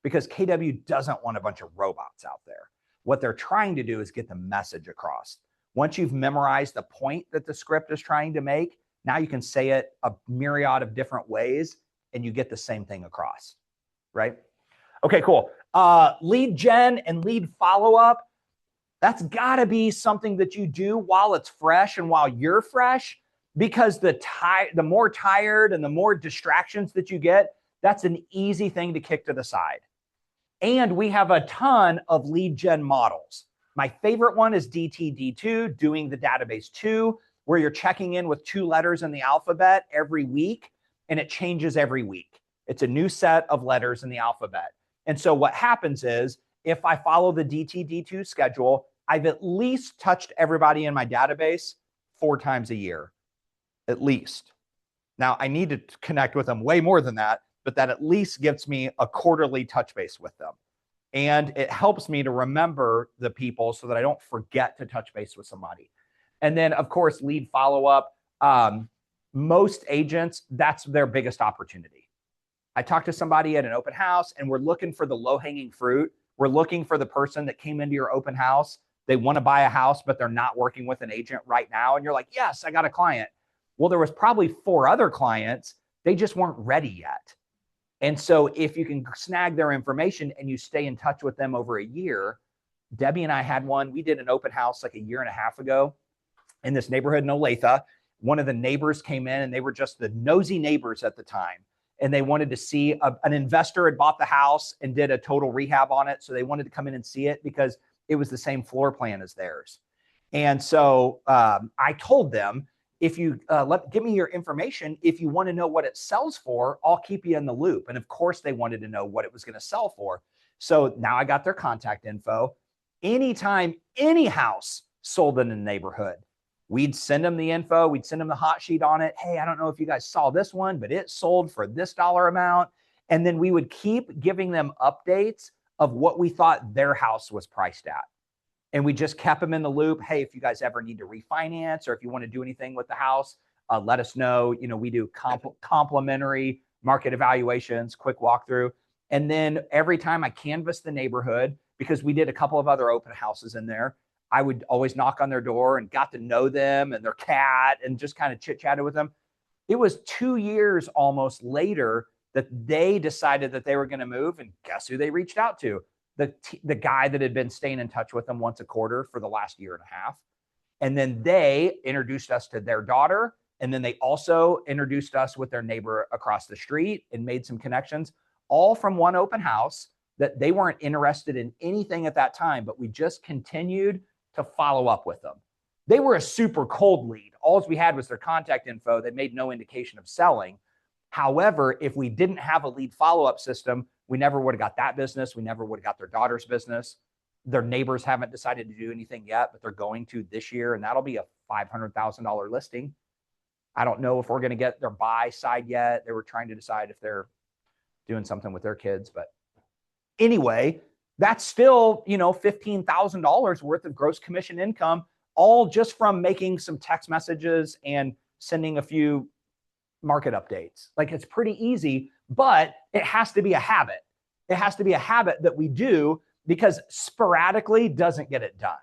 Because KW doesn't want a bunch of robots out there. What they're trying to do is get the message across. Once you've memorized the point that the script is trying to make, now you can say it a myriad of different ways and you get the same thing across, right? Okay, cool. Lead gen and lead follow-up, that's got to be something that you do while it's fresh and while you're fresh, because the more tired and the more distractions that you get, that's an easy thing to kick to the side. And we have a ton of lead gen models. My favorite one is DTD2, doing the database 2, where you're checking in with 2 letters in the alphabet every week, and it changes every week. It's a new set of letters in the alphabet. And so what happens is, if I follow the DTD2 schedule, I've at least touched everybody in my database 4 times a year, at least. Now, I need to connect with them way more than that, but that at least gives me a quarterly touch base with them. And it helps me to remember the people so that I don't forget to touch base with somebody. And then, of course, lead follow-up. Most agents, that's their biggest opportunity. I talked to somebody at an open house and we're looking for the low-hanging fruit. We're looking for the person that came into your open house. They want to buy a house, but they're not working with an agent right now. And you're like, yes, I got a client. Well, there was probably 4 other clients. They just weren't ready yet. And so if you can snag their information and you stay in touch with them over a year, Debbie and I had one. We did an open house like a year and a half ago in this neighborhood in Olathe. One of the neighbors came in and they were just the nosy neighbors at the time. And they wanted to see an investor had bought the house and did a total rehab on it. So they wanted to come in and see it because it was the same floor plan as theirs. And so I told them, if you give me your information, if you want to know what it sells for, I'll keep you in the loop. And of course they wanted to know what it was going to sell for. So now I got their contact info. Anytime any house sold in the neighborhood, we'd send them the info. We'd send them the hot sheet on it. Hey, I don't know if you guys saw this one, but it sold for this dollar amount. And then we would keep giving them updates of what we thought their house was priced at. And we just kept them in the loop. Hey, if you guys ever need to refinance or if you want to do anything with the house, let us know. You know, we do complimentary market evaluations, quick walkthrough. And then every time I canvassed the neighborhood, because we did a couple of other open houses in there, I would always knock on their door and got to know them and their cat and just kind of chit-chatted with them. It was 2 years almost later that they decided that they were going to move. And guess who they reached out to? The guy that had been staying in touch with them once a quarter for the last year and a half. And then they introduced us to their daughter. And then they also introduced us with their neighbor across the street and made some connections, all from one open house that they weren't interested in anything at that time, but we just continued to follow up with them. They were a super cold lead. All we had was their contact info. They made no indication of selling. However, if we didn't have a lead follow-up system, we never would have got that business. We never would have got their daughter's business. Their neighbors haven't decided to do anything yet, but they're going to this year, and that'll be a $500,000 listing. I don't know if we're going to get their buy side yet. They were trying to decide if they're doing something with their kids, but anyway, that's still, $15,000 worth of gross commission income, all just from making some text messages and sending a few market updates. Like, it's pretty easy, but it has to be a habit. It has to be a habit that we do, because sporadically doesn't get it done.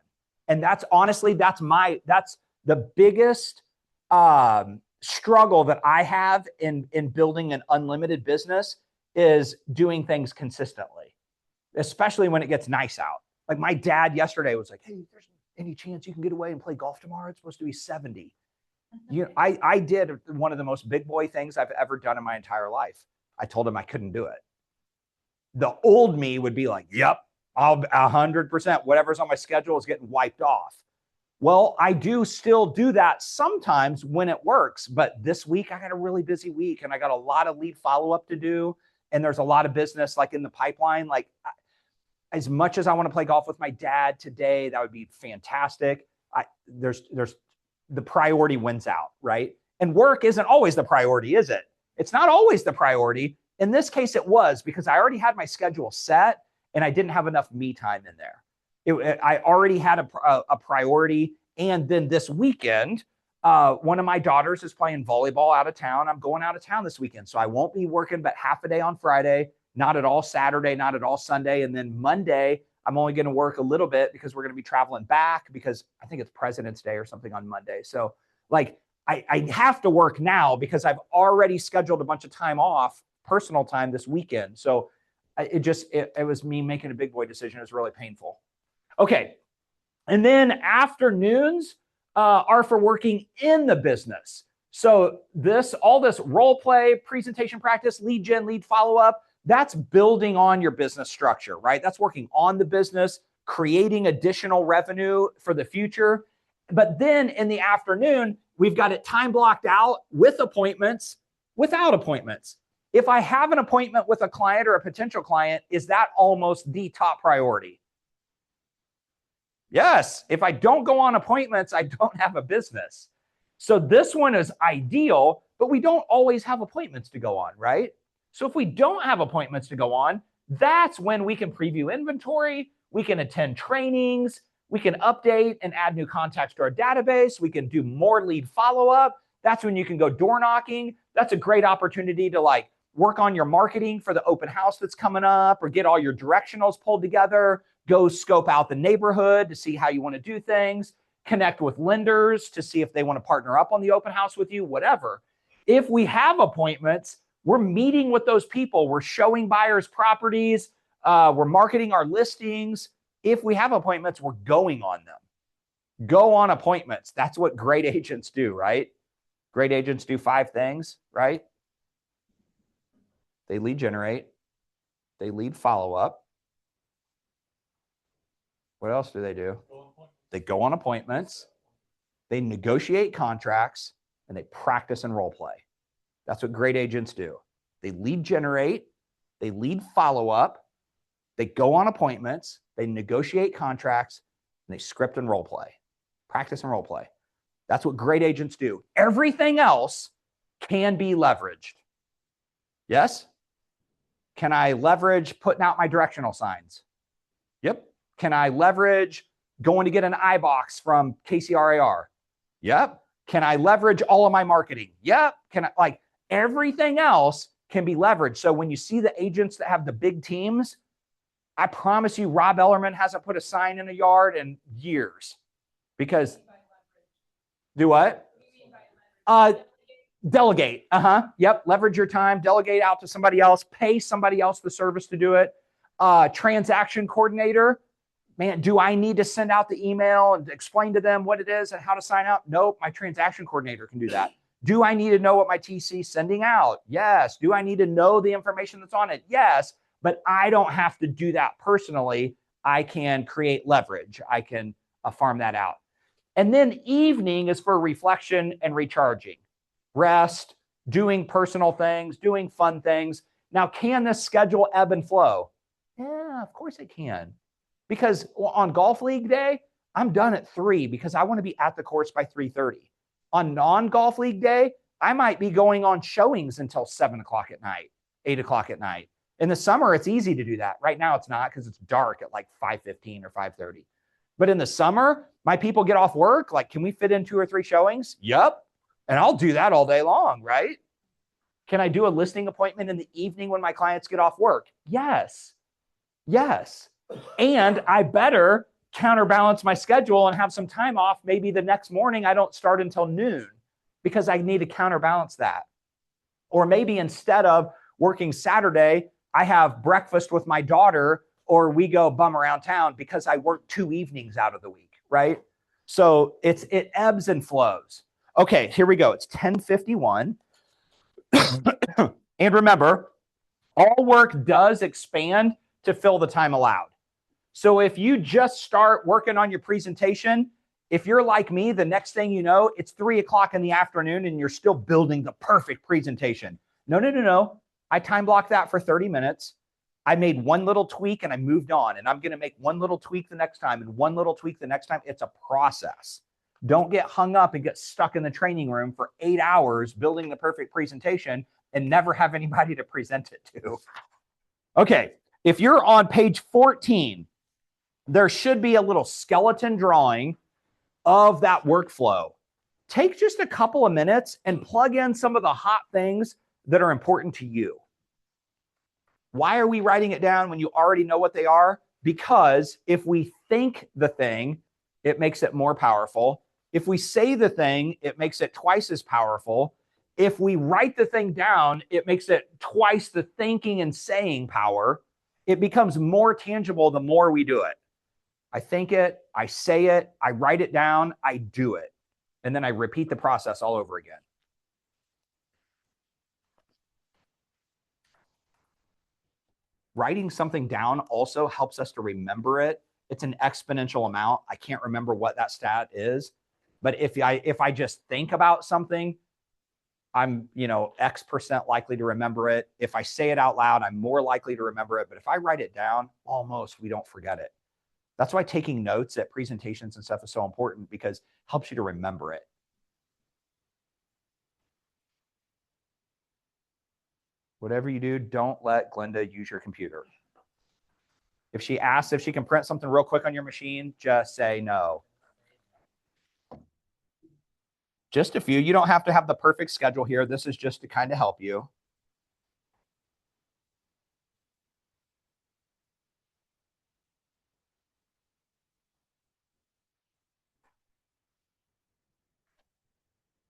And that's honestly, that's the biggest struggle that I have in building an unlimited business, is doing things consistently, especially when it gets nice out. Like, my dad yesterday was like, hey, there's any chance you can get away and play golf tomorrow? It's supposed to be 70. I did one of the most big boy things I've ever done in my entire life. I told him I couldn't do it. The old me would be like, yep, I'll 100%, whatever's on my schedule is getting wiped off. Well, I do still do that sometimes when it works, but this week I got a really busy week and I got a lot of lead follow-up to do. And there's a lot of business like in the pipeline. Like as much as I want to play golf with my dad today, that would be fantastic. There's the priority wins out, right? And work isn't always the priority, is it? It's not always the priority. In this case, it was because I already had my schedule set and I didn't have enough me time in there. I already had a priority. And then this weekend, one of my daughters is playing volleyball out of town. I'm going out of town this weekend. So I won't be working but half a day on Friday, not at all Saturday, not at all Sunday. And then Monday, I'm only going to work a little bit because we're going to be traveling back because I think it's President's Day or something on Monday. So like I have to work now because I've already scheduled a bunch of time off, personal time this weekend. So it was me making a big boy decision. It was really painful. Okay. And then afternoons are for working in the business. So all this role play, presentation practice, lead gen, lead follow-up, that's building on your business structure, right? That's working on the business, creating additional revenue for the future. But then in the afternoon, we've got it time blocked out with appointments, without appointments. If I have an appointment with a client or a potential client, is that almost the top priority? Yes. If I don't go on appointments, I don't have a business. So this one is ideal, but we don't always have appointments to go on, right? So if we don't have appointments to go on, that's when we can preview inventory, we can attend trainings, we can update and add new contacts to our database, we can do more lead follow-up. That's when you can go door knocking. That's a great opportunity to like work on your marketing for the open house that's coming up or get all your directionals pulled together, go scope out the neighborhood to see how you want to do things, connect with lenders to see if they want to partner up on the open house with you, whatever. If we have appointments, we're meeting with those people. We're showing buyers properties. We're marketing our listings. If we have appointments, we're going on them. Go on appointments. That's what great agents do, right? Great agents do 5 things, right? They lead generate. They lead follow up. What else do they do? They go on appointments. They negotiate contracts and they practice and role play. That's what great agents do. They lead generate, they lead follow up, they go on appointments, they negotiate contracts, and they script and role play. Practice and role play. That's what great agents do. Everything else can be leveraged. Yes? Can I leverage putting out my directional signs? Yep. Can I leverage going to get an iBox from KCRAR? Yep. Can I leverage all of my marketing? Yep. Can I like everything else can be leveraged. So when you see the agents that have the big teams, I promise you, Rob Ellerman hasn't put a sign in a yard in years because do what? Delegate. Yep. Leverage your time, delegate out to somebody else, pay somebody else the service to do it. Transaction coordinator. Man, do I need to send out the email and explain to them what it is and how to sign up? Nope. My transaction coordinator can do that. Do I need to know what my TC is sending out? Yes. Do I need to know the information that's on it? Yes. But I don't have to do that personally. I can create leverage. I can farm that out. And then evening is for reflection and recharging, rest, doing personal things, doing fun things. Now, can this schedule ebb and flow? Yeah, of course it can. Because on golf league day, I'm done at 3 because I want to be at the course by 3:30. On non-golf league day, I might be going on showings until 7 o'clock at night, 8 o'clock at night. In the summer, it's easy to do that. Right now, it's not because it's dark at like 5:15 or 5:30. But in the summer, my people get off work. Like, can we fit in 2 or 3 showings? Yep. And I'll do that all day long, right? Can I do a listing appointment in the evening when my clients get off work? Yes. Yes. And I better counterbalance my schedule and have some time off. Maybe the next morning I don't start until noon because I need to counterbalance that. Or maybe instead of working Saturday, I have breakfast with my daughter or we go bum around town because I work 2 evenings out of the week, right? So it ebbs and flows. Okay, here we go. It's 10:51. And remember, all work does expand to fill the time allowed. So if you just start working on your presentation, If you're like me, the next thing you know, it's 3 o'clock in the afternoon and you're still building the perfect presentation. No. I time blocked that for 30 minutes. I made one little tweak and I moved on, and I'm going to make one little tweak the next time and one little tweak the next time. It's a process. Don't get hung up and get stuck in the training room for 8 hours building the perfect presentation and never have anybody to present it to. Okay, if you're on page 14, there should be a little skeleton drawing of that workflow. Take just a couple of minutes and plug in some of the hot things that are important to you. Why are we writing it down when you already know what they are? Because if we think the thing, it makes it more powerful. If we say the thing, it makes it twice as powerful. If we write the thing down, it makes it twice the thinking and saying power. It becomes more tangible the more we do it. I think it, I say it, I write it down, I do it. And then I repeat the process all over again. Writing something down also helps us to remember it. It's an exponential amount. I can't remember what that stat is, but if I just think about something, I'm, X% likely to remember it. If I say it out loud, I'm more likely to remember it. But if I write it down, almost we don't forget it. That's why taking notes at presentations and stuff is so important, because it helps you to remember it. Whatever you do, don't let Glenda use your computer. If she asks if she can print something real quick on your machine, just say no. Just a few. You don't have to have the perfect schedule here. This is just to kind of help you.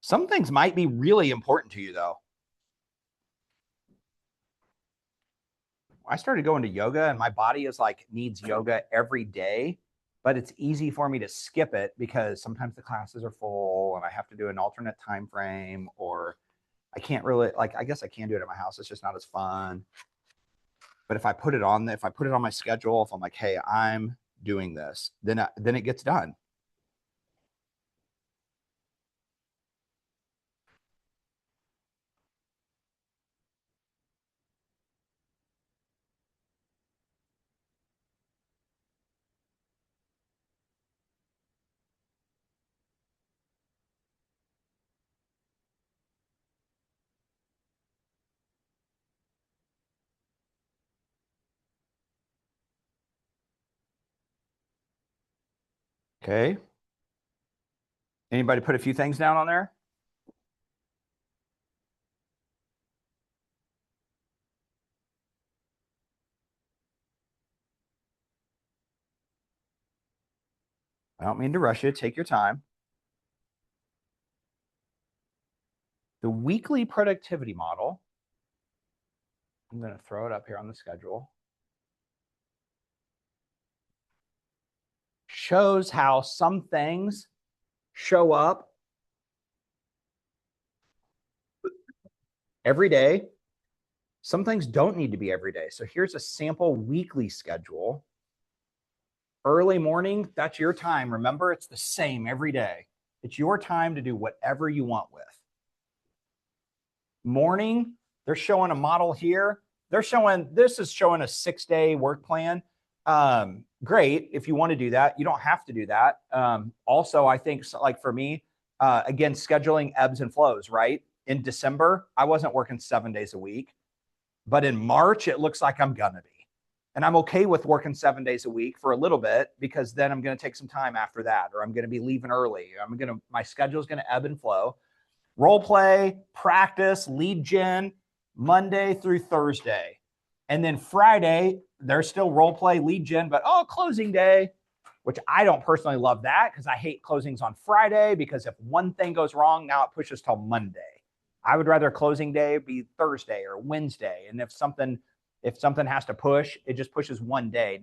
Some things might be really important to you, though. I started going to yoga and my body is like needs yoga every day, but it's easy for me to skip it because sometimes the classes are full and I have to do an alternate time frame, or I can't really, I guess I can do it at my house. It's just not as fun. But if I put it on my schedule, if I'm like, hey, I'm doing this, then it gets done. Okay. Anybody put a few things down on there? I don't mean to rush you. Take your time. The weekly productivity model, I'm going to throw it up here on the schedule, shows how some things show up every day. Some things don't need to be every day. So here's a sample weekly schedule. Early morning, that's your time. Remember, it's the same every day. It's your time to do whatever you want with. Morning, they're showing a model here. This is showing a 6-day work plan. Great if you want to do that. You don't have to do that. Also, I think, like for me, again, scheduling ebbs and flows, right? In December, I wasn't working 7 days a week, but in March, it looks like I'm gonna be. And I'm okay with working 7 days a week for a little bit, because then I'm going to take some time after that, or I'm going to be leaving early. My schedule is going to ebb and flow. Role play, practice, lead gen, Monday through Thursday. And then Friday, there's still role play, lead gen, but closing day, which I don't personally love that, because I hate closings on Friday, because if one thing goes wrong, now it pushes till Monday. I would rather closing day be Thursday or Wednesday. And if something has to push, it just pushes one day.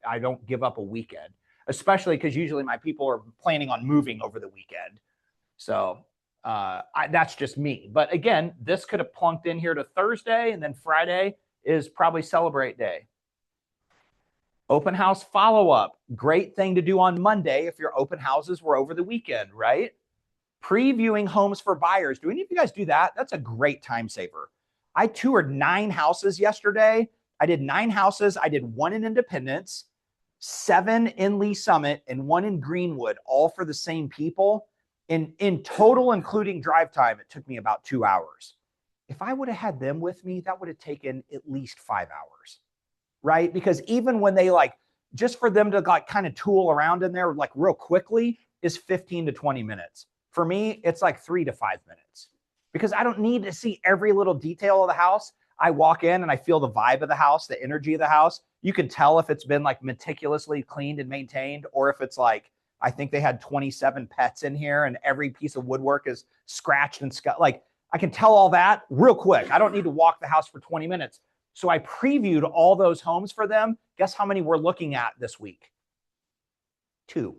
I don't give up a weekend, especially because usually my people are planning on moving over the weekend. So that's just me. But again, this could have plunked in here to Thursday, and then Friday is probably celebrate day. Open house follow-up. Great thing to do on Monday if your open houses were over the weekend, right? Previewing homes for buyers. Do any of you guys do that? That's a great time saver. I toured 9 houses yesterday. I did 9 houses. I did 1 in Independence, 7 in Lee Summit, and 1 in Greenwood, all for the same people. In total, including drive time, it took me about 2 hours. If I would have had them with me, that would have taken at least 5 hours, right? Because even when they just for them to kind of tool around in there real quickly is 15 to 20 minutes. For me, it's 3 to 5 minutes because I don't need to see every little detail of the house. I walk in and I feel the vibe of the house, the energy of the house. You can tell if it's been meticulously cleaned and maintained, or if it's I think they had 27 pets in here and every piece of woodwork is scratched and I can tell all that real quick. I don't need to walk the house for 20 minutes. So I previewed all those homes for them. Guess how many we're looking at this week? 2.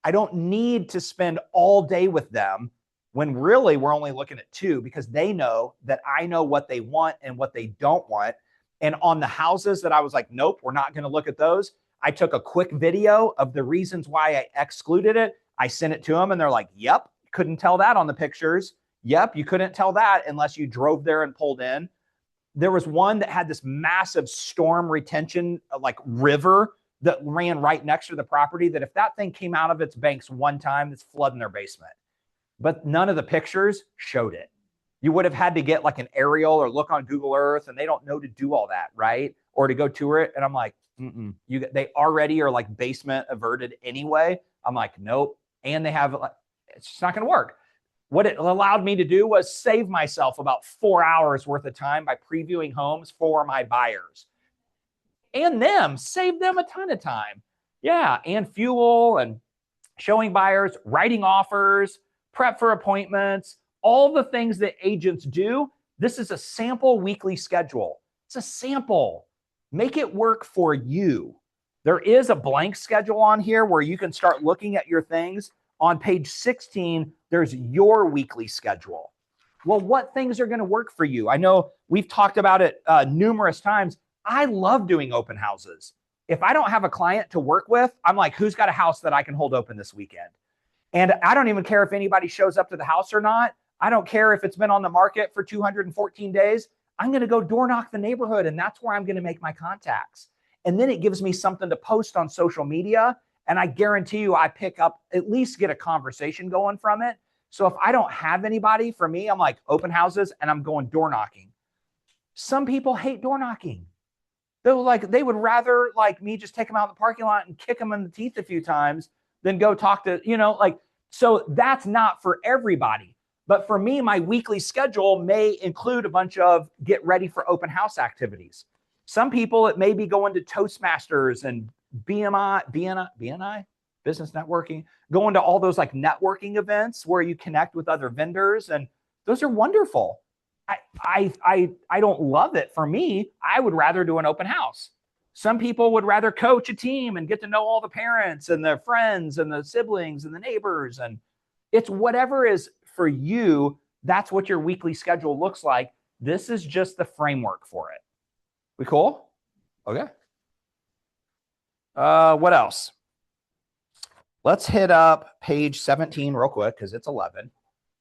I don't need to spend all day with them when really we're only looking at 2, because they know that I know what they want and what they don't want. And on the houses that I was nope, we're not going to look at those, I took a quick video of the reasons why I excluded it. I sent it to them and they're like, yep, couldn't tell that on the pictures. Yep, you couldn't tell that unless you drove there and pulled in. There was one that had this massive storm retention, river that ran right next to the property, that if that thing came out of its banks one time, it's flooding their basement. But none of the pictures showed it. You would have had to get an aerial or look on Google Earth, and they don't know to do all that, right? Or to go tour it. And I'm like, they already are basement averted anyway. I'm like, nope. And they have, it's just not going to work. What it allowed me to do was save myself about 4 hours worth of time by previewing homes for my buyers. And save them a ton of time. Yeah, and fuel and showing buyers, writing offers, prep for appointments, all the things that agents do. This is a sample weekly schedule. It's a sample. Make it work for you. There is a blank schedule on here where you can start looking at your things. On page 16, there's your weekly schedule. Well, what things are going to work for you? I know we've talked about it numerous times. I love doing open houses. If I don't have a client to work with, I'm like, who's got a house that I can hold open this weekend? And I don't even care if anybody shows up to the house or not. I don't care if it's been on the market for 214 days. I'm going to go door knock the neighborhood, and that's where I'm going to make my contacts. And then it gives me something to post on social media. And I guarantee you, I pick up, at least get a conversation going from it. So if I don't have anybody, for me, I'm like open houses and I'm going door knocking. Some people hate door knocking. They would rather me just take them out in the parking lot and kick them in the teeth a few times than go talk to, so that's not for everybody. But for me, my weekly schedule may include a bunch of get ready for open house activities. Some people, it may be going to Toastmasters and BNI, business networking, going to all those networking events where you connect with other vendors. And those are wonderful. I don't love it. For me, I would rather do an open house. Some people would rather coach a team and get to know all the parents and their friends and the siblings and the neighbors. And it's whatever is for you. That's what your weekly schedule looks like. This is just the framework for it. We cool? Okay. What else? Let's hit up page 17 real quick because it's 11.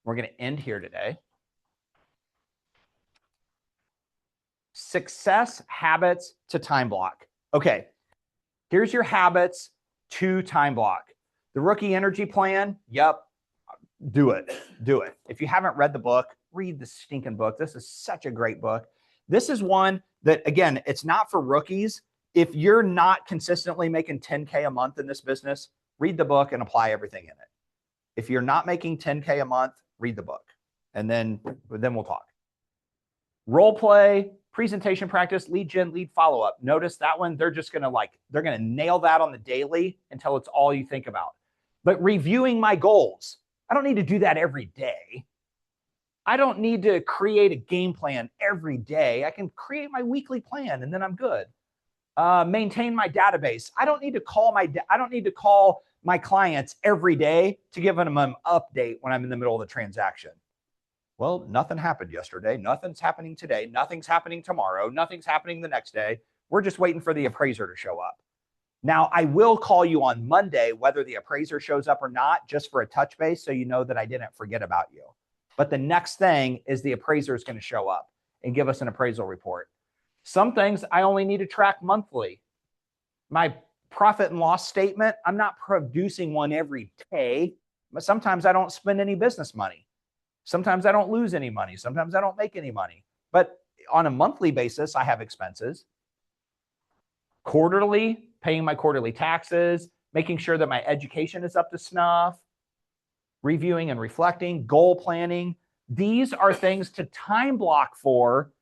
We're going to end here today. Success habits to time block. Okay, here's your habits to time block. The Rookie Energy Plan. Yep, do it. Do it. If you haven't read the book, read the stinking book. This is such a great book. This is one that, again, it's not for rookies. If you're not consistently making 10K a month in this business, read the book and apply everything in it. If you're not making 10K a month, read the book, and then we'll talk. Role play, presentation practice, lead gen, lead follow-up. Notice that one, they're just going to they're going to nail that on the daily until it's all you think about. But reviewing my goals, I don't need to do that every day. I don't need to create a game plan every day. I can create my weekly plan and then I'm good. Maintain my database. I don't need to call my clients every day to give them an update when I'm in the middle of the transaction. Well, nothing happened yesterday. Nothing's happening today. Nothing's happening tomorrow. Nothing's happening the next day. We're just waiting for the appraiser to show up. Now, I will call you on Monday, whether the appraiser shows up or not, just for a touch base, so you know that I didn't forget about you. But the next thing is the appraiser is going to show up and give us an appraisal report. Some things I only need to track monthly. My profit and loss statement, I'm not producing one every day, but sometimes I don't spend any business money. Sometimes I don't lose any money. Sometimes I don't make any money. But on a monthly basis, I have expenses. Quarterly, paying my quarterly taxes, making sure that my education is up to snuff, reviewing and reflecting, goal planning. These are things to time block for.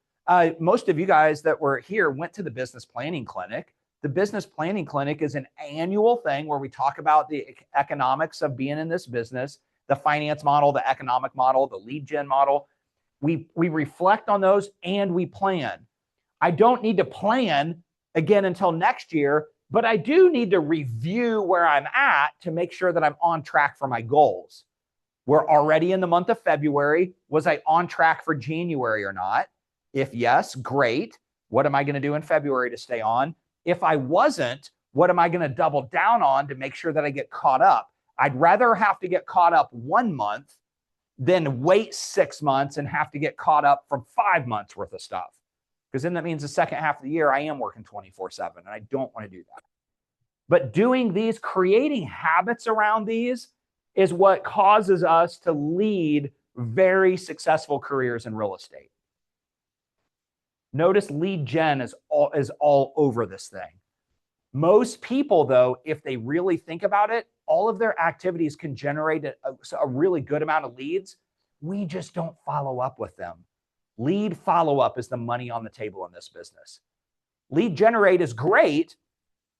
Most of you guys that were here went to the business planning clinic. The business planning clinic is an annual thing where we talk about the economics of being in this business, the finance model, the economic model, the lead gen model. We reflect on those and we plan. I don't need to plan again until next year, but I do need to review where I'm at to make sure that I'm on track for my goals. We're already in the month of February. Was I on track for January or not? If yes, great. What am I going to do in February to stay on? If I wasn't, what am I going to double down on to make sure that I get caught up? I'd rather have to get caught up 1 month than wait 6 months and have to get caught up from 5 months worth of stuff. Because then that means the second half of the year, I am working 24/7, and I don't want to do that. But doing these, creating habits around these is what causes us to lead very successful careers in real estate. Notice lead gen is all over this thing. Most people, though, if they really think about it, all of their activities can generate a really good amount of leads. We just don't follow up with them. Lead follow-up is the money on the table in this business. Lead generate is great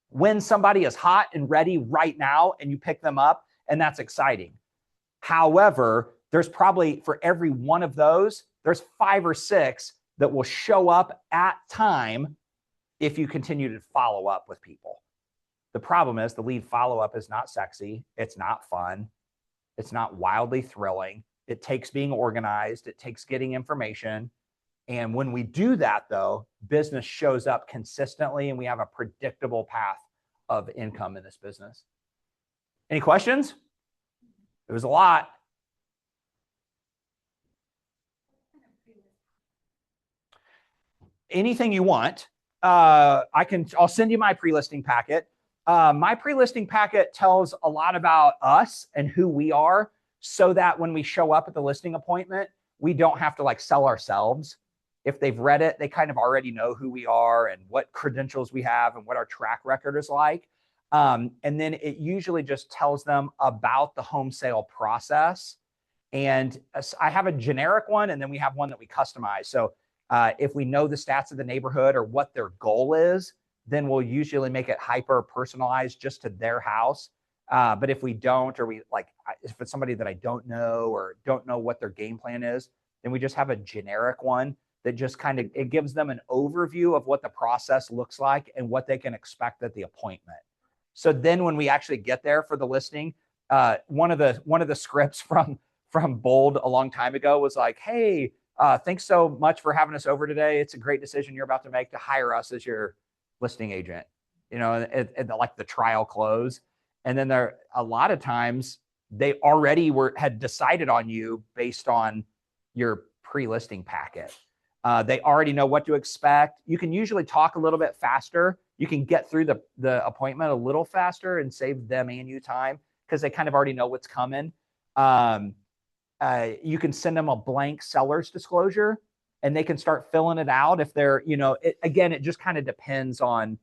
when somebody is hot and ready right now and you pick them up, and that's exciting. However, there's probably, for every one of those, there's 5 or 6 that will show up at time if you continue to follow up with people. The problem is the lead follow-up is not sexy. It's not fun. It's not wildly thrilling. It takes being organized. It takes getting information. And when we do that, though, business shows up consistently and we have a predictable path of income in this business. Any questions? It was a lot. Anything you want. I'll send you my pre-listing packet. My pre-listing packet tells a lot about us and who we are, so that when we show up at the listing appointment, we don't have to sell ourselves. If they've read it, they kind of already know who we are and what credentials we have and what our track record is like. And then it usually just tells them about the home sale process. And I have a generic one, and then we have one that we customize. So if we know the stats of the neighborhood or what their goal is, then we'll usually make it hyper personalized just to their house. But if we don't, or if it's somebody that I don't know or don't know what their game plan is, then we just have a generic one that just it gives them an overview of what the process looks like and what they can expect at the appointment. So then when we actually get there for the listing, one of the scripts from Bold a long time ago was like, hey, thanks so much for having us over today. It's a great decision you're about to make to hire us as your listing agent, like the trial close. And then a lot of times they already had decided on you based on your pre-listing packet. They already know what to expect. You can usually talk a little bit faster. You can get through the appointment a little faster and save them and you time because they kind of already know what's coming. You can send them a blank seller's disclosure and they can start filling it out if they're, it just kind of depends on,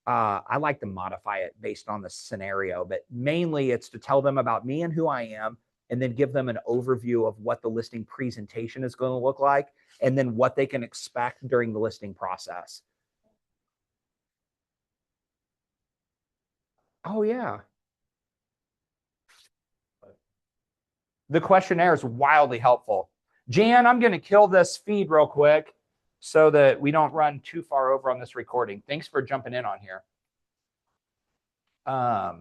I like to modify it based on the scenario, but mainly it's to tell them about me and who I am, and then give them an overview of what the listing presentation is going to look like, and then what they can expect during the listing process. Oh, yeah. The questionnaire is wildly helpful. Jan, I'm going to kill this feed real quick so that we don't run too far over on this recording. Thanks for jumping in on here. I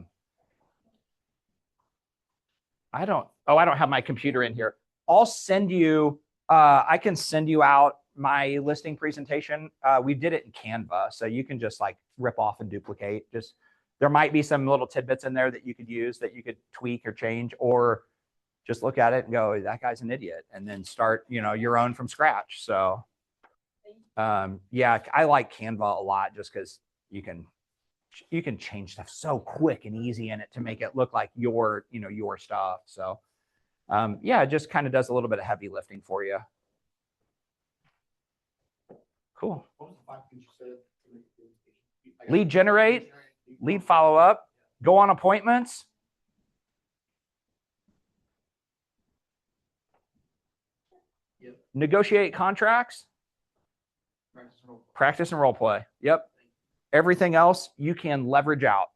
don't have my computer in here. I'll send you, I can send you out my listing presentation, we did it in Canva. So you can just like rip off and duplicate. Just there might be some little tidbits in there that you could use that you could tweak or change, or just look at it and go, that guy's an idiot, and then start, your own from scratch. So yeah, I like Canva a lot just because you can change stuff so quick and easy in it to make it look like your stuff. So yeah, it just kind of does a little bit of heavy lifting for you. Cool. What was the 5 things you said? Lead generate, lead follow up, go on appointments. Yep. Negotiate contracts. Practice and role play. Yep. Everything else you can leverage out.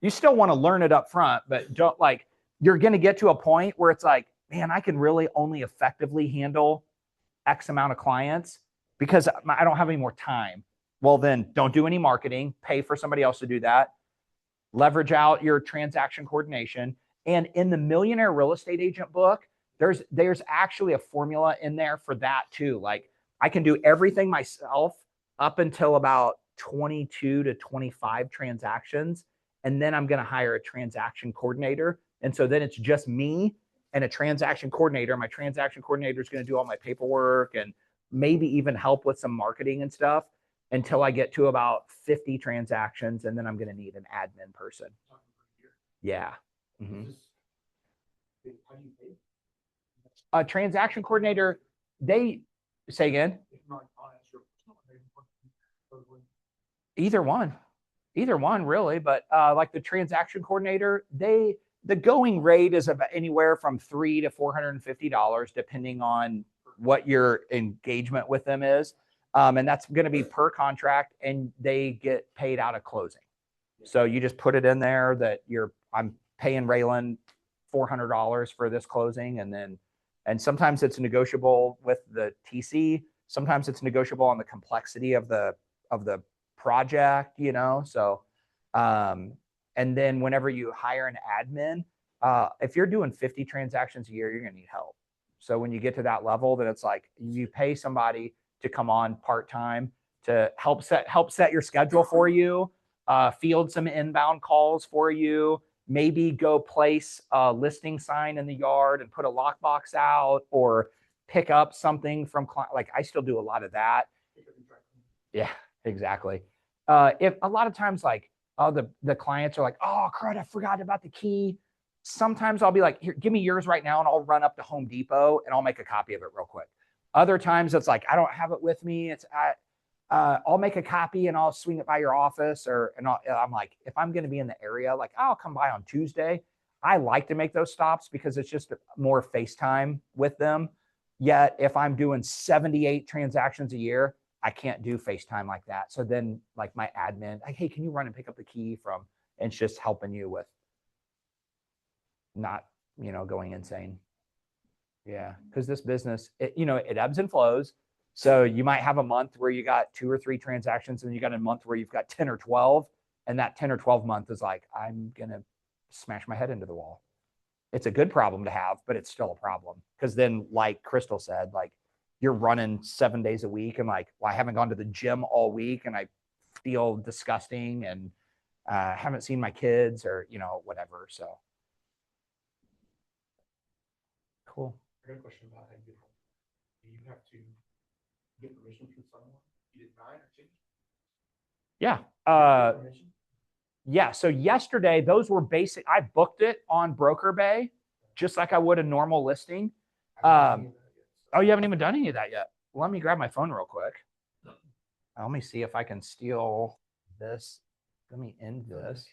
You still want to learn it up front, but don't you're going to get to a point where it's like, man, I can really only effectively handle X amount of clients because I don't have any more time. Well, then don't do any marketing, pay for somebody else to do that. Leverage out your transaction coordination. And in the Millionaire Real Estate Agent book, there's actually a formula in there for that too. Like I can do everything myself up until about 22 to 25 transactions. And then I'm going to hire a transaction coordinator. And so then it's just me and a transaction coordinator. My transaction coordinator is going to do all my paperwork and maybe even help with some marketing and stuff until I get to about 50 transactions. And then I'm going to need an admin person. Yeah. Mm-hmm. A transaction coordinator, they say again. Either one really. But like the transaction coordinator, the going rate is about anywhere from $300 to $450, depending on what your engagement with them is. And that's going to be per contract, and they get paid out of closing. So you just put it in there that I'm paying Raylan $400 for this closing. And sometimes it's negotiable with the TC. Sometimes it's negotiable on the complexity of the project, so, and then whenever you hire an admin, if you're doing 50 transactions a year, you're going to need help. So when you get to that level, then it's like you pay somebody to come on part-time to help set your schedule for you, field some inbound calls for you, maybe go place a listing sign in the yard and put a lockbox out, or pick up something from like I still do a lot of that. Yeah, exactly. If a lot of times the clients are like, oh crud, I forgot about the key. Sometimes I'll be like, here, give me yours right now, and I'll run up to Home Depot and I'll make a copy of it real quick. Other times it's like, I don't have it with me. I'll make a copy and I'll swing it by your office, I'm like, if I'm going to be in the area, like I'll come by on Tuesday. I like to make those stops because it's just more FaceTime with them. Yet if I'm doing 78 transactions a year, I can't do FaceTime like that. So then like my admin, like, hey, can you run and pick up the key from, and it's just helping you with not, going insane. Yeah. Cause this business, it ebbs and flows. So you might have a month where you got 2 or 3 transactions, and you got a month where you've got 10 or 12. And that 10 or 12 month is like, I'm going to smash my head into the wall. It's a good problem to have, but it's still a problem. Cause then like Crystal said, like you're running 7 days a week and like, well, I haven't gone to the gym all week and I feel disgusting and haven't seen my kids or, whatever. So. Cool. I got a question about how you do you have to get permission from someone? You did 9 or 10? Yeah. Yeah. So yesterday, those were basic. I booked it on Broker Bay, just like I would a normal listing. Oh, you haven't even done any of that yet. Let me grab my phone real quick. Let me see if I can steal this. Let me end this.